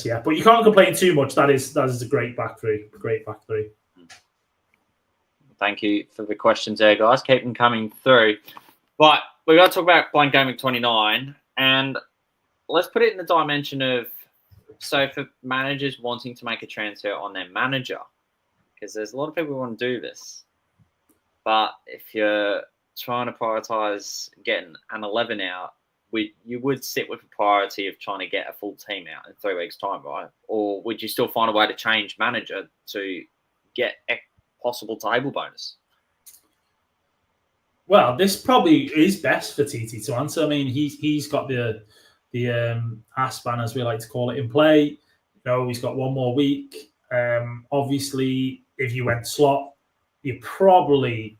yeah. But you can't complain too much. That is a great back three. Great back three. Thank you for the questions there, guys. Keep them coming through. But we've got to talk about playing Gameweek 29. And let's put it in the dimension of, so for managers wanting to make a transfer on their manager, because there's a lot of people who want to do this. But if you're trying to prioritize getting an 11 out, you would sit with a priority of trying to get a full team out in 3 weeks' time, right? Or would you still find a way to change manager to get a possible table bonus? Well, this probably is best for TT to answer. I mean, he's got the Aspan, as we like to call it, in play. You know, he's got one more week. Obviously, if you went slot, you probably,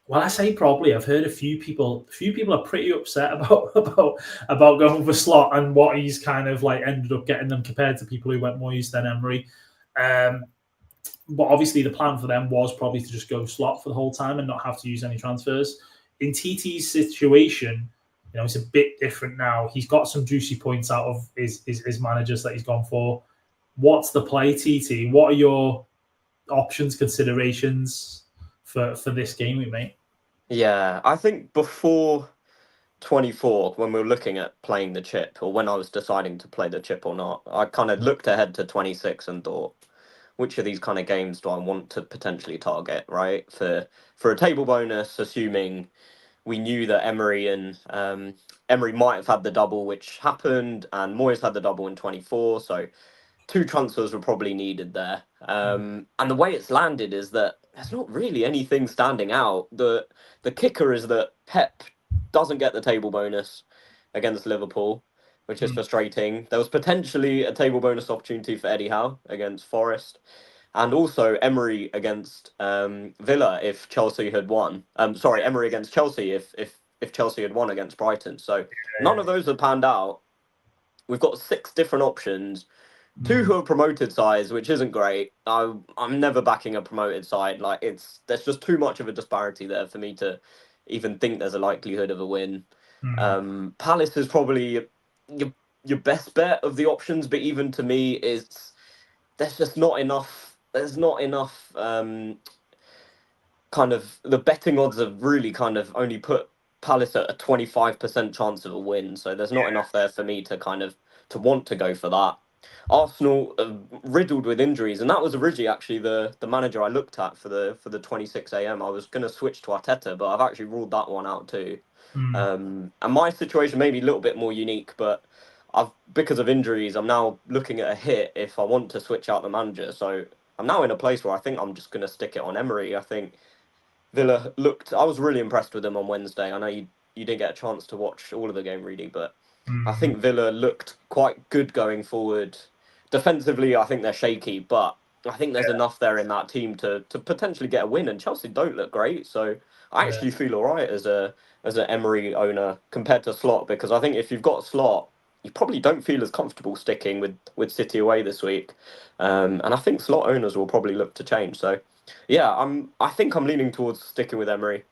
well, I say probably, I've heard a few people are pretty upset about going for slot and what he's kind of like ended up getting them compared to people who went Moyes then Emery. But obviously the plan for them was probably to just go slot for the whole time and not have to use any transfers. In TT's situation, you know, it's a bit different now. He's got some juicy points out of his managers that he's gone for. What's the play, TT? What are your options, considerations for this game week, mate? Yeah, I think before 24, when we were looking at playing the chip, or when I was deciding to play the chip or not, I kind of looked ahead to 26 and thought, which of these kind of games do I want to potentially target, right? For a table bonus, assuming we knew that Emery might have had the double, which happened, and Moyes had the double in 24, so 2 transfers were probably needed there. And the way it's landed is that there's not really anything standing out. The kicker is that Pep doesn't get the table bonus against Liverpool, which is frustrating. There was potentially a table bonus opportunity for Eddie Howe against Forest, and also Emery against Villa if Chelsea had won. Emery against Chelsea if Chelsea had won against Brighton. So none of those have panned out. We've got 6 different options. 2 who are promoted sides, which isn't great. I'm never backing a promoted side. Like there's just too much of a disparity there for me to even think there's a likelihood of a win. Palace is probably your best bet of the options, but even to me, there's just not enough. There's not enough. Kind of the betting odds have really kind of only put Palace at a 25% chance of a win. So there's not enough there for me to kind of to want to go for that. Arsenal riddled with injuries, and that was originally actually the manager I looked at for the 26 AM. I was going to switch to Arteta, but I've actually ruled that one out too. And my situation may be a little bit more unique, but because of injuries, I'm now looking at a hit if I want to switch out the manager. So I'm now in a place where I think I'm just going to stick it on Emery. I think Villa I was really impressed with them on Wednesday. I know you didn't get a chance to watch all of the game, Reidy, but I think Villa looked quite good going forward. Defensively, I think they're shaky, but I think there's enough there in that team to potentially get a win. And Chelsea don't look great, so I actually feel all right as an Emery owner compared to Slot, because I think if you've got Slot, you probably don't feel as comfortable sticking with City away this week. And I think Slot owners will probably look to change. So, yeah, I think I'm leaning towards sticking with Emery.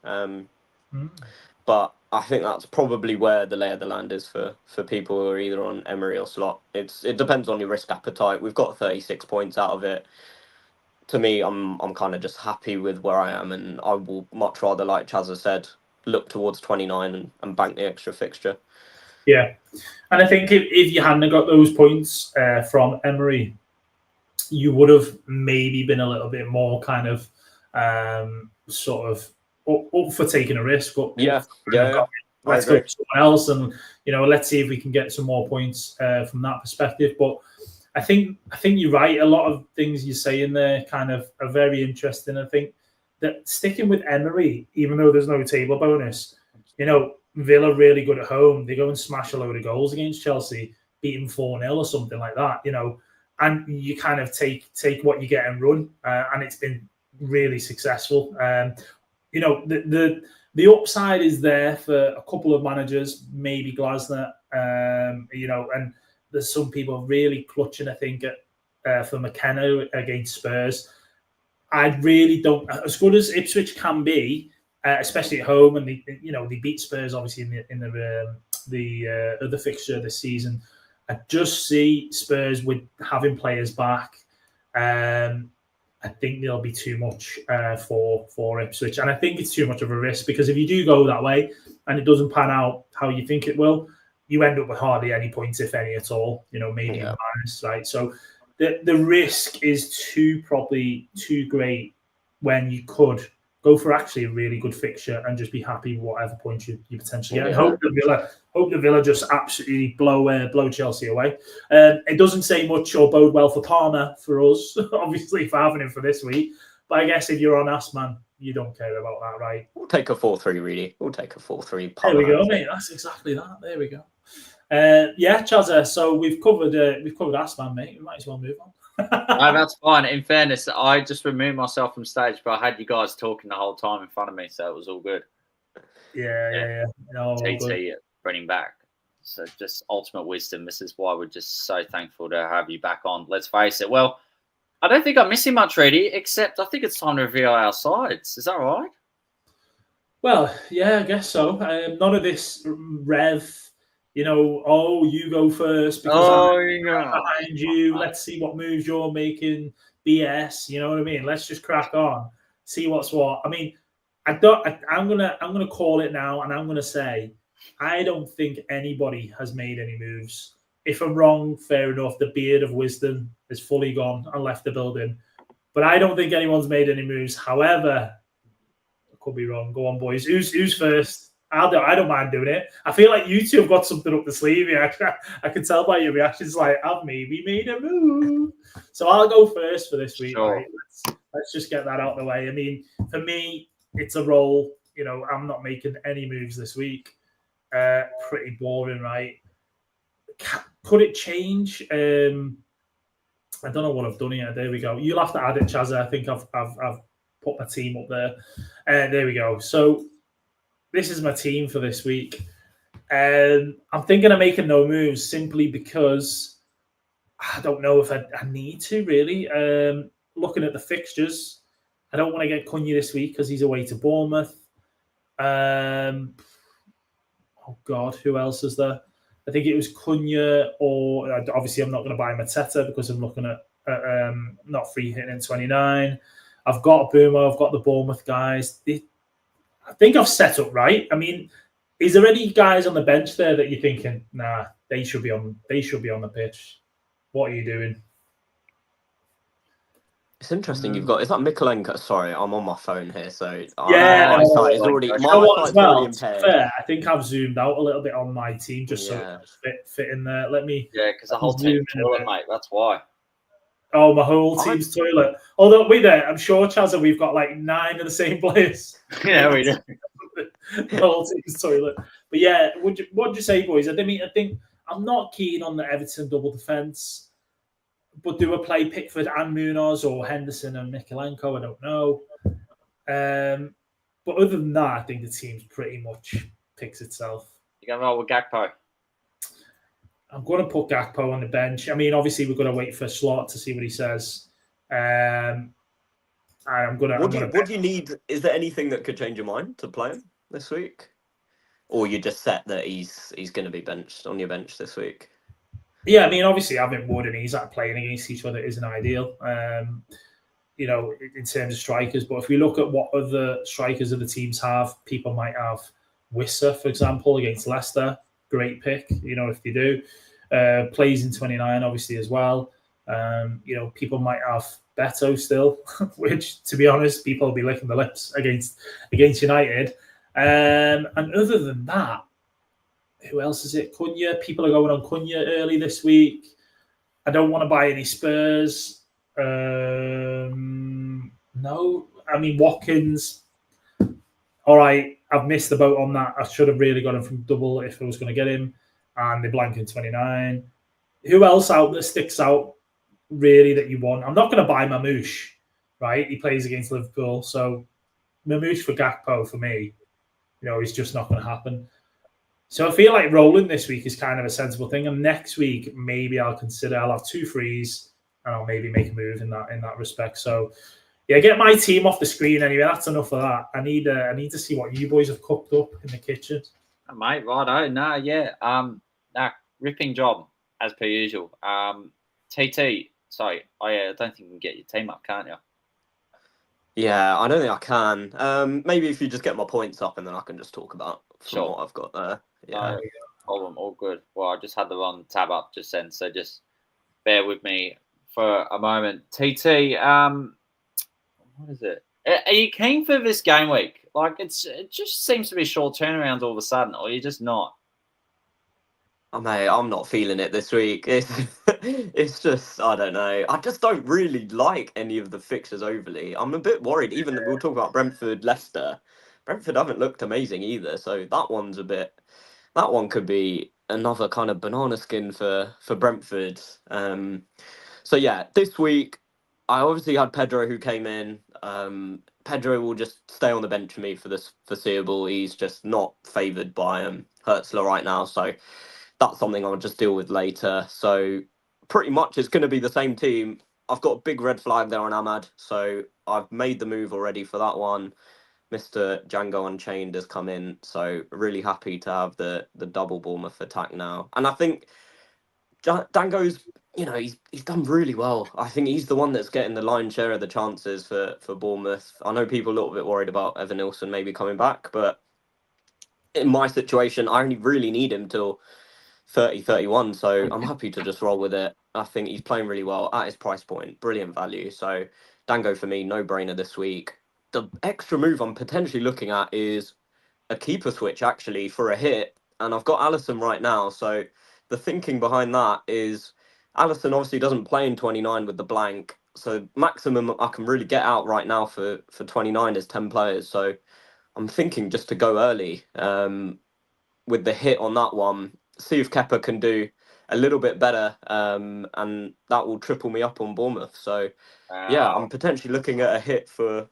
But I think that's probably where the lay of the land is for people who are either on Emery or Slot. It depends on your risk appetite. We've got 36 points out of it. To me, I'm kind of just happy with where I am, and I will much rather, like Chaza said, look towards 29 and bank the extra fixture. Yeah, and I think if you hadn't got those points from Emery, you would have maybe been a little bit more kind of sort of up for taking a risk. Let's go with someone else, and let's see if we can get some more points from that perspective. But I think you're right. A lot of things you say in there kind of are very interesting. I think that sticking with Emery, even though there's no table bonus, Villa really good at home. They go and smash a load of goals against Chelsea, beat them 4-0 or something like that. And you kind of take what you get and run, and it's been really successful. The upside is there for a couple of managers, maybe Glasner, and there's some people really clutching, I think, at for McKenna against Spurs. I really don't, as good as Ipswich can be, especially at home, and they beat Spurs obviously in the other fixture this season. I just see Spurs with having players back. I think there'll be too much for Ipswich, and I think it's too much of a risk, because if you do go that way and it doesn't pan out how you think it will, you end up with hardly any points, if any at all. Maybe a minus, right? So the risk is probably too great when you could go for actually a really good fixture and just be happy with whatever points you potentially get. And hope the Villa just absolutely blow Chelsea away. It doesn't say much or bode well for Palmer for us, obviously, for having him for this week. But I guess if you're on Assman, you don't care about that, right? We'll take a 4-3, really. We'll take a 4-3. There we go, mate. That's exactly that. There we go. Chaza. So we've covered Assman, mate. We might as well move on. No, that's fine. In fairness, I just removed myself from stage, but I had you guys talking the whole time in front of me, so it was all good. Yeah. No, TT bringing back. So just ultimate wisdom. This is why we're just so thankful to have you back on. Let's face it. Well, I don't think I'm missing much, Reidy, except I think it's time to reveal our sides. Is that right? Well, yeah, I guess so. None of this rev. You go first because I'm behind you. Let's see what moves you're making. BS, you know what I mean? Let's just crack on. See what's what. I mean, I'm gonna call it now, and I'm gonna say I don't think anybody has made any moves. If I'm wrong, fair enough. The beard of wisdom is fully gone and left the building. But I don't think anyone's made any moves. However, I could be wrong. Go on, boys. Who's first? I don't mind doing it. I feel like you two have got something up the sleeve here. I can tell by your reactions, like, I've maybe made a move. So I'll go first for this week. Sure. Right? Let's just get that out of the way. I mean, for me, it's a roll. I'm not making any moves this week. Pretty boring, right? Could it change? I don't know what I've done here. There we go. You'll have to add it, Chaza. I think I've put my team up there. There we go. So this is my team for this week. I'm thinking of making no moves simply because I don't know if I need to, really. Looking at the fixtures, I don't want to get Cunha this week because he's away to Bournemouth. Oh, God, who else is there? I think it was Cunha, or obviously I'm not going to buy Mateta because I'm looking at not free hitting in 29. I've got Boomer, I've got the Bournemouth guys. I think I've set up right. I mean, is there any guys on the bench there that you're thinking, nah, they should be on the pitch? What are you doing? It's interesting. You've got, is that Mikolenko? Sorry, I'm on my phone here, so yeah, my eyesight's already impaired. Fair. I think I've zoomed out a little bit on my team just so it fit in there. Let me. Yeah, because the whole team's toilet, mate. That's why. Oh, my whole team's toilet. Although wait there, I'm sure, Chaza, we've got like 9 of the same players. Yeah, we do. The whole team's toilet. But yeah, what'd you say, boys? I think I'm not keen on the Everton double defence. But do I play Pickford and Munoz or Henderson and Mikolenko? I don't know. But other than that, I think the team's pretty much picks itself. You're going to roll with Gakpo? I'm going to put Gakpo on the bench. I mean, obviously, we're going to wait for Slot to see what he says. I'm going to... What do you need? Is there anything that could change your mind to play him this week? Or you're just set that he's going to be benched on your bench this week? Yeah, I mean, obviously having Wood and Isak playing against each other isn't ideal, in terms of strikers. But if we look at what other strikers of the teams have, people might have Wissa, for example, against Leicester. Great pick, if they do. Plays in 29, obviously, as well. People might have Beto still, which, to be honest, people will be licking the lips against United. And other than that, who else is it? Cunha. People are going on Cunha early this week. I don't want to buy any Spurs. No. I mean, Watkins. All right. I've missed the boat on that. I should have really got him from double if I was going to get him. And they blank in 29. Who else out that sticks out really that you want? I'm not going to buy Mamouche, right? He plays against Liverpool. So Mamouche for Gakpo for me, is just not going to happen. So I feel like rolling this week is kind of a sensible thing. And next week, maybe I'll have 2 frees and I'll maybe make a move in that respect. So yeah, get my team off the screen anyway. That's enough of that. I need to see what you boys have cooked up in the kitchen. Oh, mate, righto. No, yeah. Ripping job as per usual. TT. Sorry. Oh yeah, I don't think you can get your team up, can't you? Yeah, I don't think I can. Maybe if you just get my points up and then I can just talk about Sure. what I've got there. Yeah. No problem. All good. Well, I just had the wrong tab up just then, so just bear with me for a moment. TT, what is it? Are you keen for this game week? Like, it just seems to be short turnarounds all of a sudden, or you're just not? Oh, mate, I'm not feeling it this week. It's just, I don't know. I just don't really like any of the fixtures overly. I'm a bit worried. Even we'll talk about Brentford, Leicester. Brentford haven't looked amazing either, so that one could be another kind of banana skin for Brentford. So yeah, this week I obviously had Pedro who came in. Pedro will just stay on the bench for me for this foreseeable. He's just not favoured by Hertzler right now, so that's something I'll just deal with later. So pretty much it's going to be the same team. I've got a big red flag there on Ahmad, so I've made the move already for that one. Mr. Django Unchained has come in, so really happy to have the double Bournemouth attack now. And I think Django's, he's done really well. I think he's the one that's getting the lion's share of the chances for Bournemouth. I know people are a little bit worried about Evan Nilsson maybe coming back, but in my situation, I only really need him till 31, so I'm happy to just roll with it. I think he's playing really well at his price point, brilliant value. So Dango for me, no brainer this week. The extra move I'm potentially looking at is a keeper switch actually for a hit, and I've got Allison right now. So the thinking behind that is Allison obviously doesn't play in 29 with the blank, so maximum I can really get out right now for 29 is 10 players. So I'm thinking just to go early with the hit on that one, see if Kepa can do a little bit better, and that will triple me up on Bournemouth. So yeah, I'm potentially looking at a hit for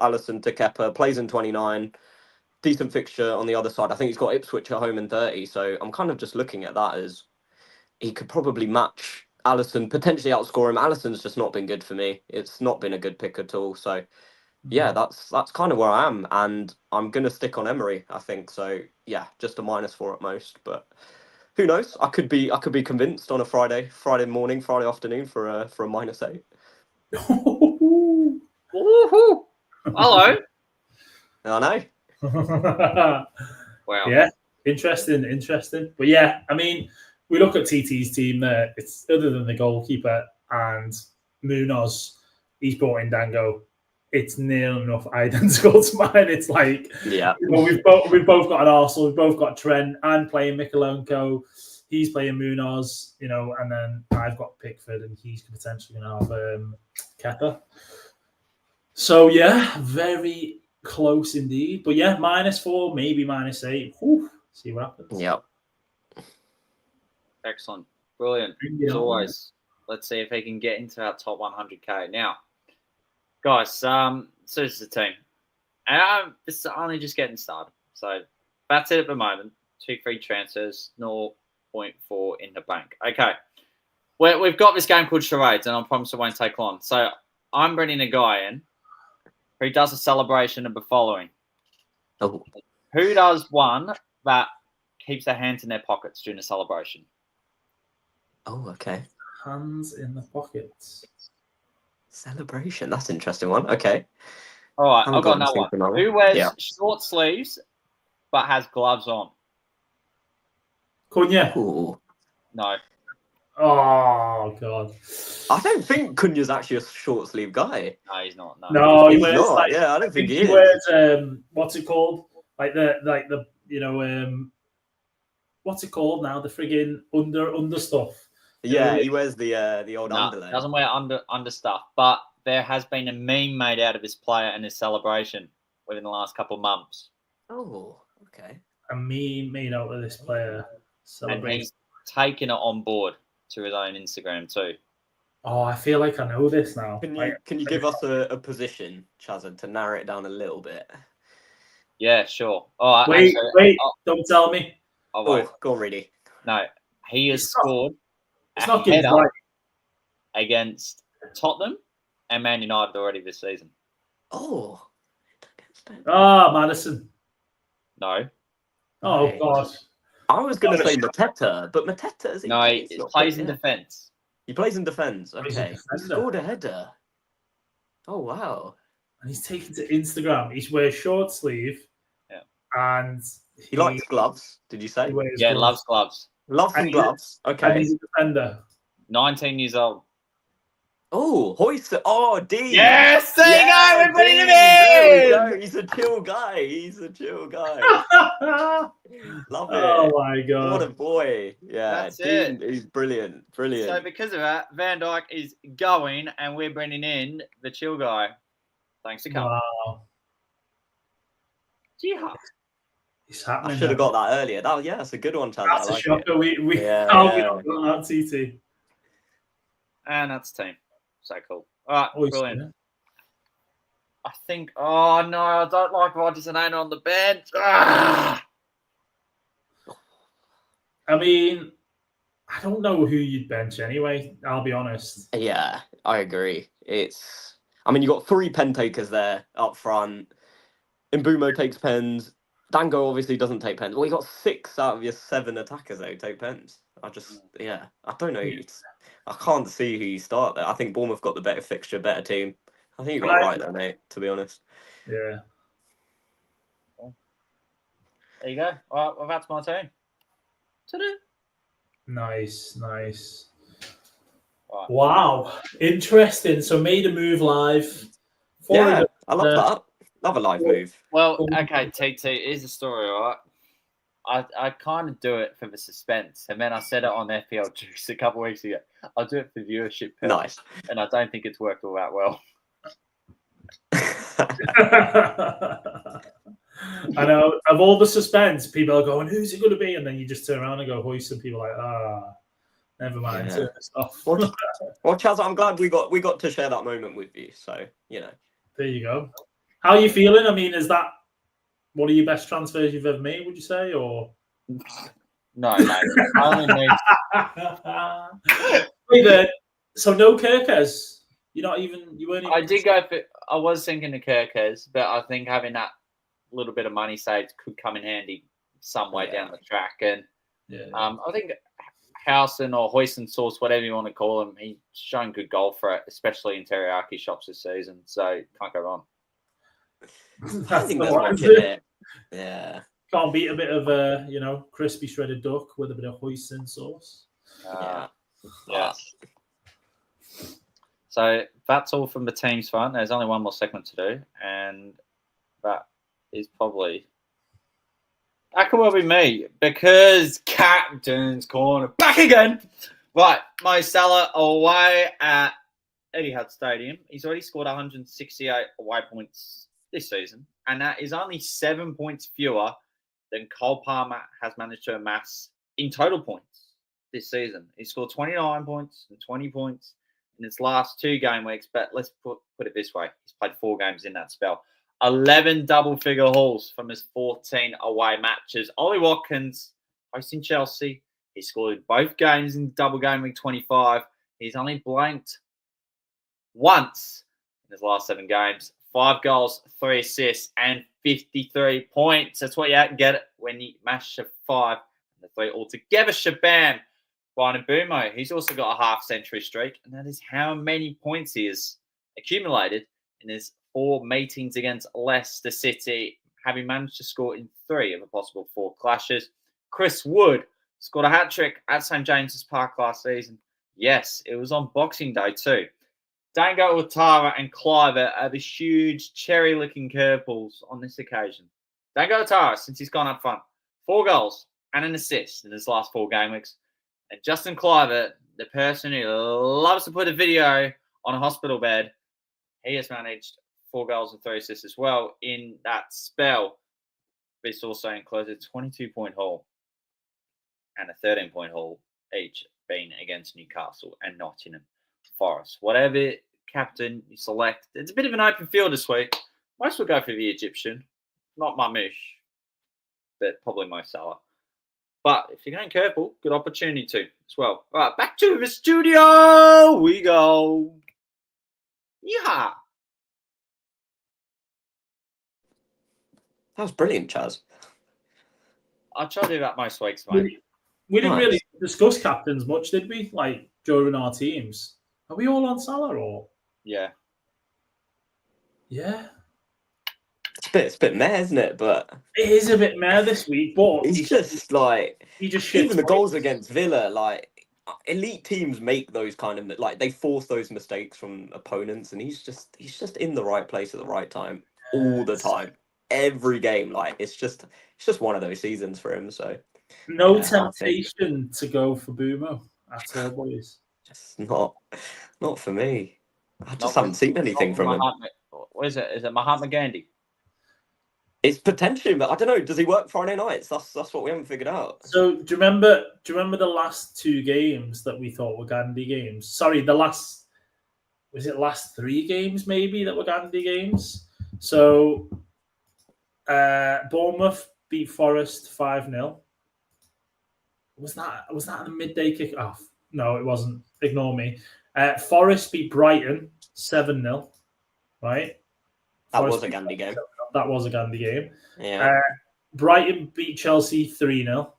Allison to Kepa, plays in 29, decent fixture on the other side. I think he's got Ipswich at home in 30, so I'm kind of just looking at that as he could probably match Allison, potentially outscore him. Allison's just not been good for me. It's not been a good pick at all. So yeah, that's kind of where I am, and I'm gonna stick on Emery, I think. So yeah, just a -4 at most, but who knows? I could be convinced on a Friday morning, Friday afternoon for a -8. Woohoo! Hello. I know. Wow. Yeah, interesting. But yeah, I mean, we look at TT's team there. It's other than the goalkeeper and Munoz, he's brought in Dango. It's near enough identical to mine. It's like, yeah, we've both got an Arsenal, we've both got Trent. I'm playing Michelonco, he's playing Munoz, and then I've got Pickford, and he's potentially going to have Kepa. So yeah, very close indeed. But yeah, -4, maybe -8. Whew, see what happens. Yep. Excellent. Brilliant. As always. Let's see if he can get into our top 100k. Now, guys, so this is the team. And this is only just getting started. So that's it at the moment. 2 free transfers, 0.4 in the bank. Okay. We've got this game called Charades, and I promise it won't take long. So I'm bringing a guy in who does a celebration of the following. Oh. Who does one that keeps their hands in their pockets during a celebration? Oh, okay. Hands in the pockets. Celebration. That's an interesting one. Okay. All right, I've got another one. Who wears short sleeves but has gloves on? Cunha. Ooh. No. Oh, God. I don't think Cunha's actually a short sleeve guy. No, he's not. No, he's not. I don't think he is. Wears, what's it called? Like the what's it called now? The friggin' under stuff. Yeah, he wears the old underlay. Doesn't wear under stuff, but there has been a meme made out of this player and his celebration within the last couple of months. Oh, okay. A meme made out of this player celebrating. And he's taken it on board to his own Instagram too. Oh, I feel like I know this now. Can you give us a position, Chaza, to narrow it down a little bit? Yeah, sure. Oh, wait, don't tell me. Oh, go on, Reidy. No, he has scored It's not getting right. against Tottenham and Man United already this season. Oh. Madison. No. Oh, Right. God. I was going to say Mateta, but Mateta is No, he plays in defence. He plays in defence. Plays in Okay. He defender. scored a header. Oh, wow. And he's taken to Instagram. He wears short sleeve. Yeah. And He likes gloves, did you say? Yeah, loves gloves. Loves some gloves. And Okay. he's a defender. 19 years old. Oh, Hoist. Oh, D. Yes, there you go. We're putting him There we in. go. He's a chill guy. Love it. Oh, my God. What a boy. Yeah, That's Dean it. is brilliant. So because of that, Van Dijk is going, and we're bringing in the chill guy. Thanks for coming. Wow. Yeehaw. It's happening. I should have got that earlier. That's a good one, Chaza. That's I a like shocker. it. We Yeah, got that, TT. And that's the team. So cool. All right, brilliant. Yeah. I think. Oh no, I don't like Rodgers and Aina on the bench. Ah! I mean, I don't know who you'd bench anyway. I'll be honest. Yeah, I agree. I mean, you got 3 pen takers there up front. Mbumo takes pens. Dango obviously doesn't take pens. Well, you got 6 out of your 7 attackers there who take pens. I don't know. I can't see who you start there. I think Bournemouth got the better fixture, better team. I think you got it right there, mate, to be honest. Yeah. There you go. All right, well, that's my team. Ta-da. Nice. Right. Wow. Interesting. So made a move live. Yeah, I love that. Love a live move. Well, okay, TT, here's the story, all right? I kind of do it for the suspense, and then I said it on FPL Juice a couple of weeks ago. I'll do it for viewership. Nice. And I don't think it's worked all that well. I know. Of all the suspense, people are going, "Who's it going to be?" And then you just turn around and go, "Hoist," and people are like, never mind. Yeah. Turn this off. Well, Chaza, I'm glad we got to share that moment with you. So There you go. How are you feeling? I mean, is that one of your best transfers you've ever made? Would you say, or no, mate. I only made. Wait there. So no Kirkes. You weren't even. I did go for. I was thinking of Kirkes, but I think having that little bit of money saved could come in handy some way down the track. And I think Howson or Hoyson Sauce, whatever you want to call him, he's shown good goal for it, especially in teriyaki shops this season. So can't go wrong. I think that's much in it. Yeah. Can't beat a bit of crispy shredded duck with a bit of hoisin sauce. Yeah. So that's all from the team's front. There's only one more segment to do, and that is probably that could well be me because Captain's Corner back again. Right, Mo Salah away at Etihad Stadium. He's already scored 168 away points this season, and that is only 7 points fewer than Cole Palmer has managed to amass in total points this season. He scored 29 points and 20 points in his last 2 game weeks, but let's put it this way. He's played 4 games in that spell. 11 double-figure hauls from his 14 away matches. Ollie Watkins hosting Chelsea. He scored both games in double game week 25. He's only blanked once in his last 7 games. 5 goals, 3 assists, and 53 points. That's what you get it when you mash a 5 and the 3 altogether. Shabam. Brian Mbumo, he's also got a half-century streak, and that is how many points he has accumulated in his 4 meetings against Leicester City, having managed to score in 3 of the possible 4 clashes. Chris Wood scored a hat-trick at St James's Park last season. Yes, it was on Boxing Day too. Dango Ouattara and Cliver are the huge cherry-licking curveballs on this occasion. Dango Ouattara, since he's gone up front, 4 goals and an assist in his last 4 game weeks. And Justin Cliver, the person who loves to put a video on a hospital bed, he has managed 4 goals and 3 assists as well in that spell. This also includes a 22-point haul and a 13-point haul, each being against Newcastle and Nottingham Forest. Whatever captain you select, it's a bit of an open field this week. Most will go for the Egyptian, not Mamouche, but probably Mo Salah. But if you're going careful, good opportunity to as well. All right, back to the studio we go. Yeah. That was brilliant, Chaz. I try to do that most weeks, mate. We didn't Nice. really discuss captains much, did we? Like during our teams. Are we all on Salah or? Yeah. Yeah. It's a bit meh, isn't it? But It is a bit meh this week, but it's just like he just even the shits goals points. against Villa, like elite teams make those kind of like they force those mistakes from opponents, and he's just in the right place at the right time all the time, every game. Like it's just one of those seasons for him. So No yeah, I think temptation to go for Boomo at all, boys. just not for me. I just Not haven't with- seen anything not from with him. Mahatma- What is it? Is it Mahatma Gandhi? It's potentially, but I don't know. Does he work Friday nights? That's what we haven't figured out. So do you remember the last two games that we thought were Gandhi games? Sorry, last 3 games maybe that were Gandhi games? So Bournemouth beat Forest 5-0. Was that a midday kick-off? No, it wasn't. Ignore me. Forest beat Brighton 7-0. Right? That Forest was a beat Gandhi Brighton game. 7-0. That was a Gandhi game. Yeah. Brighton beat Chelsea 3-0.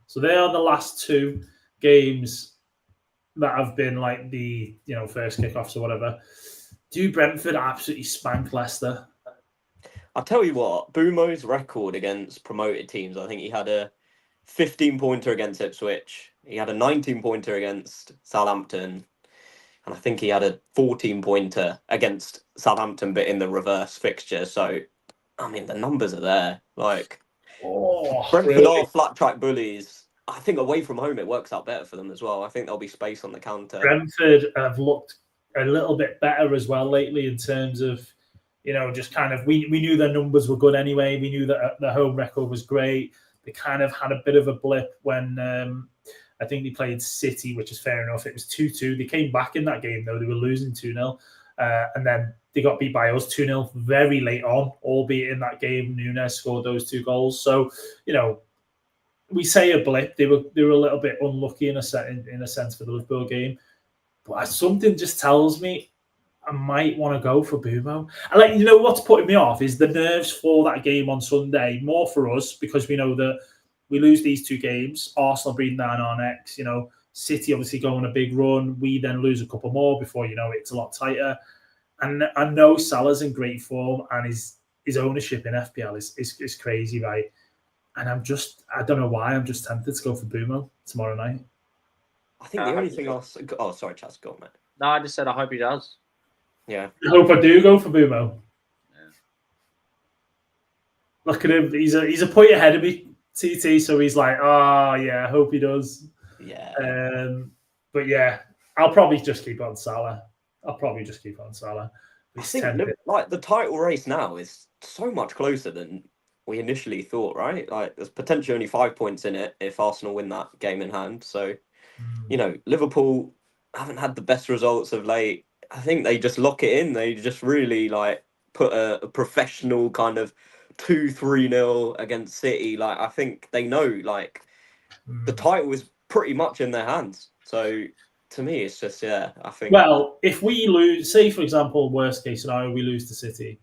So they are the last 2 games that have been like the first kickoffs or whatever. Do Brentford absolutely spank Leicester? I'll tell you what, Bumo's record against promoted teams, I think he had a 15-pointer against Ipswich. He had a 19-pointer against Southampton. And I think he had a 14-pointer against Southampton, but in the reverse fixture. So, I mean, the numbers are there. Like, Brentford really? are flat track bullies. I think away from home, it works out better for them as well. I think there'll be space on the counter. Brentford have looked a little bit better as well lately in terms of, just kind of, we knew their numbers were good anyway. We knew that their home record was great. They kind of had a bit of a blip when I think they played City, which is fair enough. It was 2-2. They came back in that game, though. They were losing 2-0. And then they got beat by us 2-0 very late on, albeit in that game, Nunes scored those 2 goals. So, we say a blip. They were a little bit unlucky in a sense for the Liverpool game. But something just tells me I might want to go for Bumo. What's putting me off is the nerves for that game on Sunday. More for us because we know that we lose these 2 games. Arsenal breathing down our necks. City obviously go on a big run. We then lose a couple more before it's a lot tighter. And I know Salah's in great form and his ownership in FPL is crazy, right? And I don't know why, I'm just tempted to go for Bumo tomorrow night. I think the only thing else... Oh, sorry, Chaz, go on, mate. No, I just said I hope he does. Yeah. I hope I do go for Bumo. Yeah. Look at him. He's a point ahead of me, TT, so he's like, yeah, I hope he does. Yeah. But yeah, I'll probably just keep on Salah. I think the title race now is so much closer than we initially thought, right? Like there's potentially only 5 points in it if Arsenal win that game in hand. So, Liverpool haven't had the best results of late. I think they just lock it in. They just really put a professional kind of 2-3-0 against City. Like I think they know the title is pretty much in their hands. So to me, it's just I think. Well, if we lose, say for example, worst case scenario, we lose to City.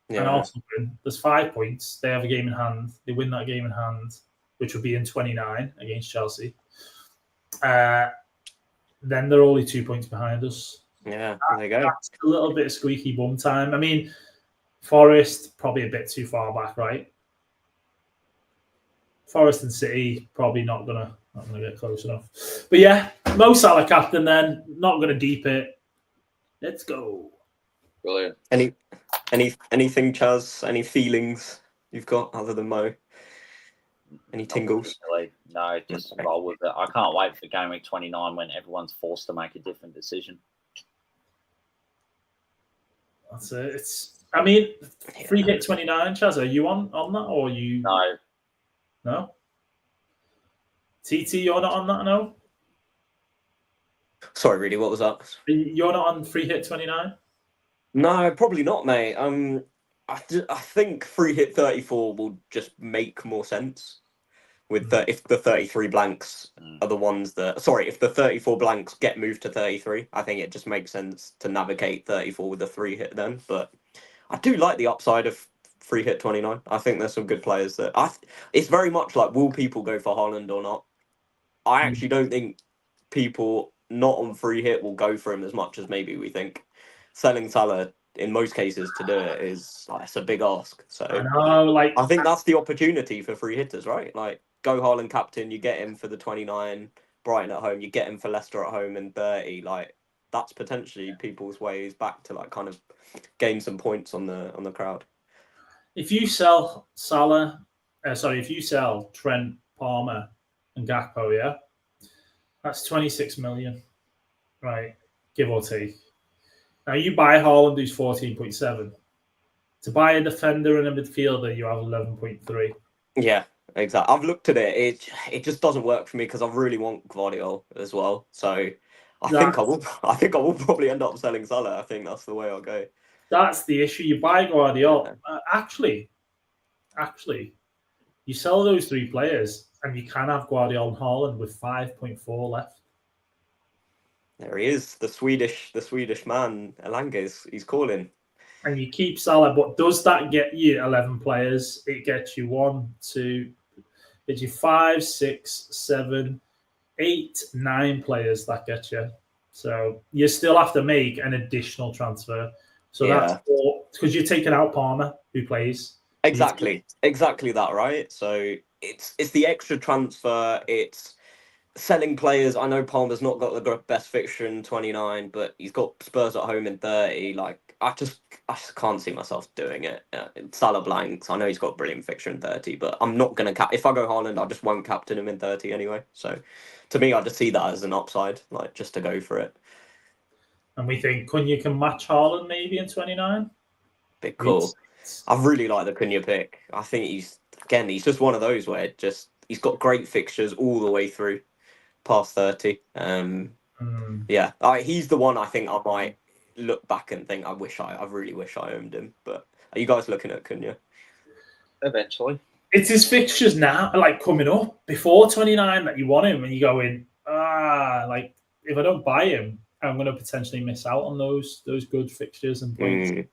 Yeah. And Arsenal win. There's 5 points. They have a game in hand. They win that game in hand, which would be in 29 against Chelsea. Then they're only 2 points behind us. Yeah, there you go. That's a little bit of squeaky bum time. I mean, Forest probably a bit too far back, right? Forest and City probably not gonna get close enough. But yeah, Mo Salah captain. Then not gonna deep it. Let's go. Brilliant. Anything, Chaz? Any feelings you've got other than Mo? Any tingles? No, just roll with it. I can't wait for Gameweek 29 when everyone's forced to make a different decision. That's it. Free hit 29. Chaza, are you on that or you? No. TT, you're not on that, no? Sorry, really, what was that? You're not on free hit 29? No, probably not, mate. I think free hit 34 will just make more sense. with if the 33 blanks are the ones that, sorry, if the 34 blanks get moved to 33, I think it just makes sense to navigate 34 with a 3-hit then. But I do like the upside of 3-hit 29. I think there's some good players that it's very much like, will people go for Haaland or not? I actually don't think people not on 3-hit will go for him as much as maybe we think. Selling Salah in most cases to do it is it's a big ask. So I know, I think that's the opportunity for 3-hitters, right? Like, go Haaland captain, you get him for the 29, Brighton at home, you get him for Leicester at home in 30. Like, that's potentially people's ways back to like kind of gain some points on the crowd. If you sell if you sell Trent, Palmer, and Gakpo, yeah, that's 26 million, right? Give or take. Now you buy Haaland, who's 14.7. To buy a defender and a midfielder, you have 11.3. Yeah, exactly. I've looked at it. It just doesn't work for me because I really want Guardiola as well. So I think I will probably end up selling Salah. I think that's the way I'll go. That's the issue. You buy Guardiola. Yeah. Actually, you sell those 3 players and you can have Guardiola and Haaland with 5.4 left. There he is, the Swedish man, Elanga. He's calling. And you keep Salah, but does that get you 11 players? It gets you 5, 6, 7, 8, 9 players that gets you. So you still have to make an additional transfer. So that's because you're taking out Palmer, who plays. Exactly that, right? So it's the extra transfer. It's selling players. I know Palmer's not got the best fixture in 29, but he's got Spurs at home in 30. Like, I just can't see myself doing it. Salah blanks. I know he's got a brilliant fixture in 30, but I'm not going to if I go Haaland, I just won't captain him in 30 anyway. So to me, I just see that as an upside, like, just to go for it. And we think Cunha can match Haaland maybe in 29. Bit cool. I really like the Cunha pick. I think he's just one of those where he's got great fixtures all the way through past 30. Yeah, he's the one I think I might look back and think I really wish I owned him. But are you guys looking at Cunha? Eventually. It's his fixtures now, like coming up before 29 that you want him, and you go in, like, if I don't buy him, I'm going to potentially miss out on those good fixtures and points.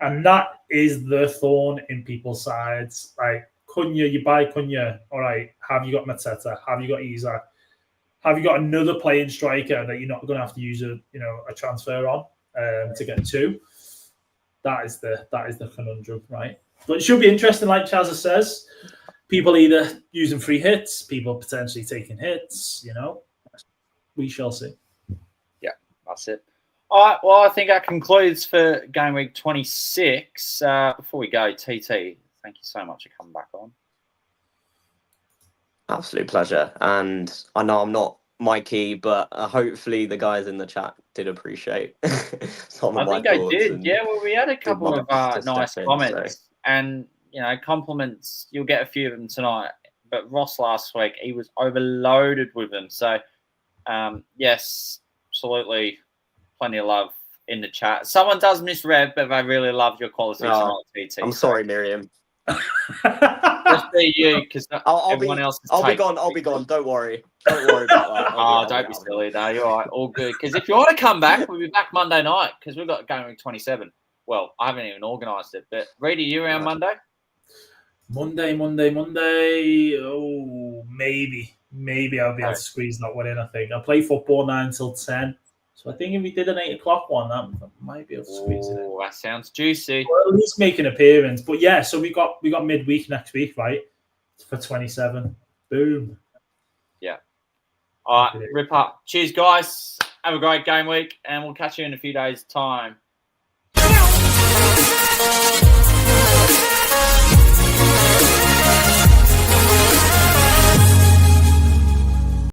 And that is the thorn in people's sides. Like, Cunha, you buy Cunha, all right, have you got Mateta? Have you got Isak? Have you got another playing striker that you're not going to have to use a transfer on to get 2? That is the conundrum, right? But it should be interesting, like Chaza says. People either using free hits, people potentially taking hits. We shall see. Yeah, that's it. All right. Well, I think that concludes for Game Week 26. Before we go, TT, thank you so much for coming back on. Absolute pleasure. And I know I'm not Mikey, but hopefully the guys in the chat did appreciate some of my thoughts. I think I did. Yeah, well, we had a couple of nice comments. And, compliments. You'll get a few of them tonight. But Ross last week, he was overloaded with them. So, yes, absolutely plenty of love in the chat. Someone does misread, but they really loved your quality tonight, TT. I'm sorry, Miriam. Just be you, because everyone else is I'll be gone. Don't worry about that. Don't be silly. No, you're all right. All good. Because if you want to come back, we'll be back Monday night because we've got Game Week 27. Well, I haven't even organised it. But, Reidy, you around Monday? Monday. Oh, maybe I'll be able to squeeze that one in, I think. I play football 9 till 10. So I think if we did an 8 o'clock one, that might be able to squeeze it in. Oh, that sounds juicy. Or at least make an appearance. But yeah, so we got midweek next week, right? For 27. Boom. Yeah. All right, rip up. Cheers, guys. Have a great game week, and we'll catch you in a few days' time.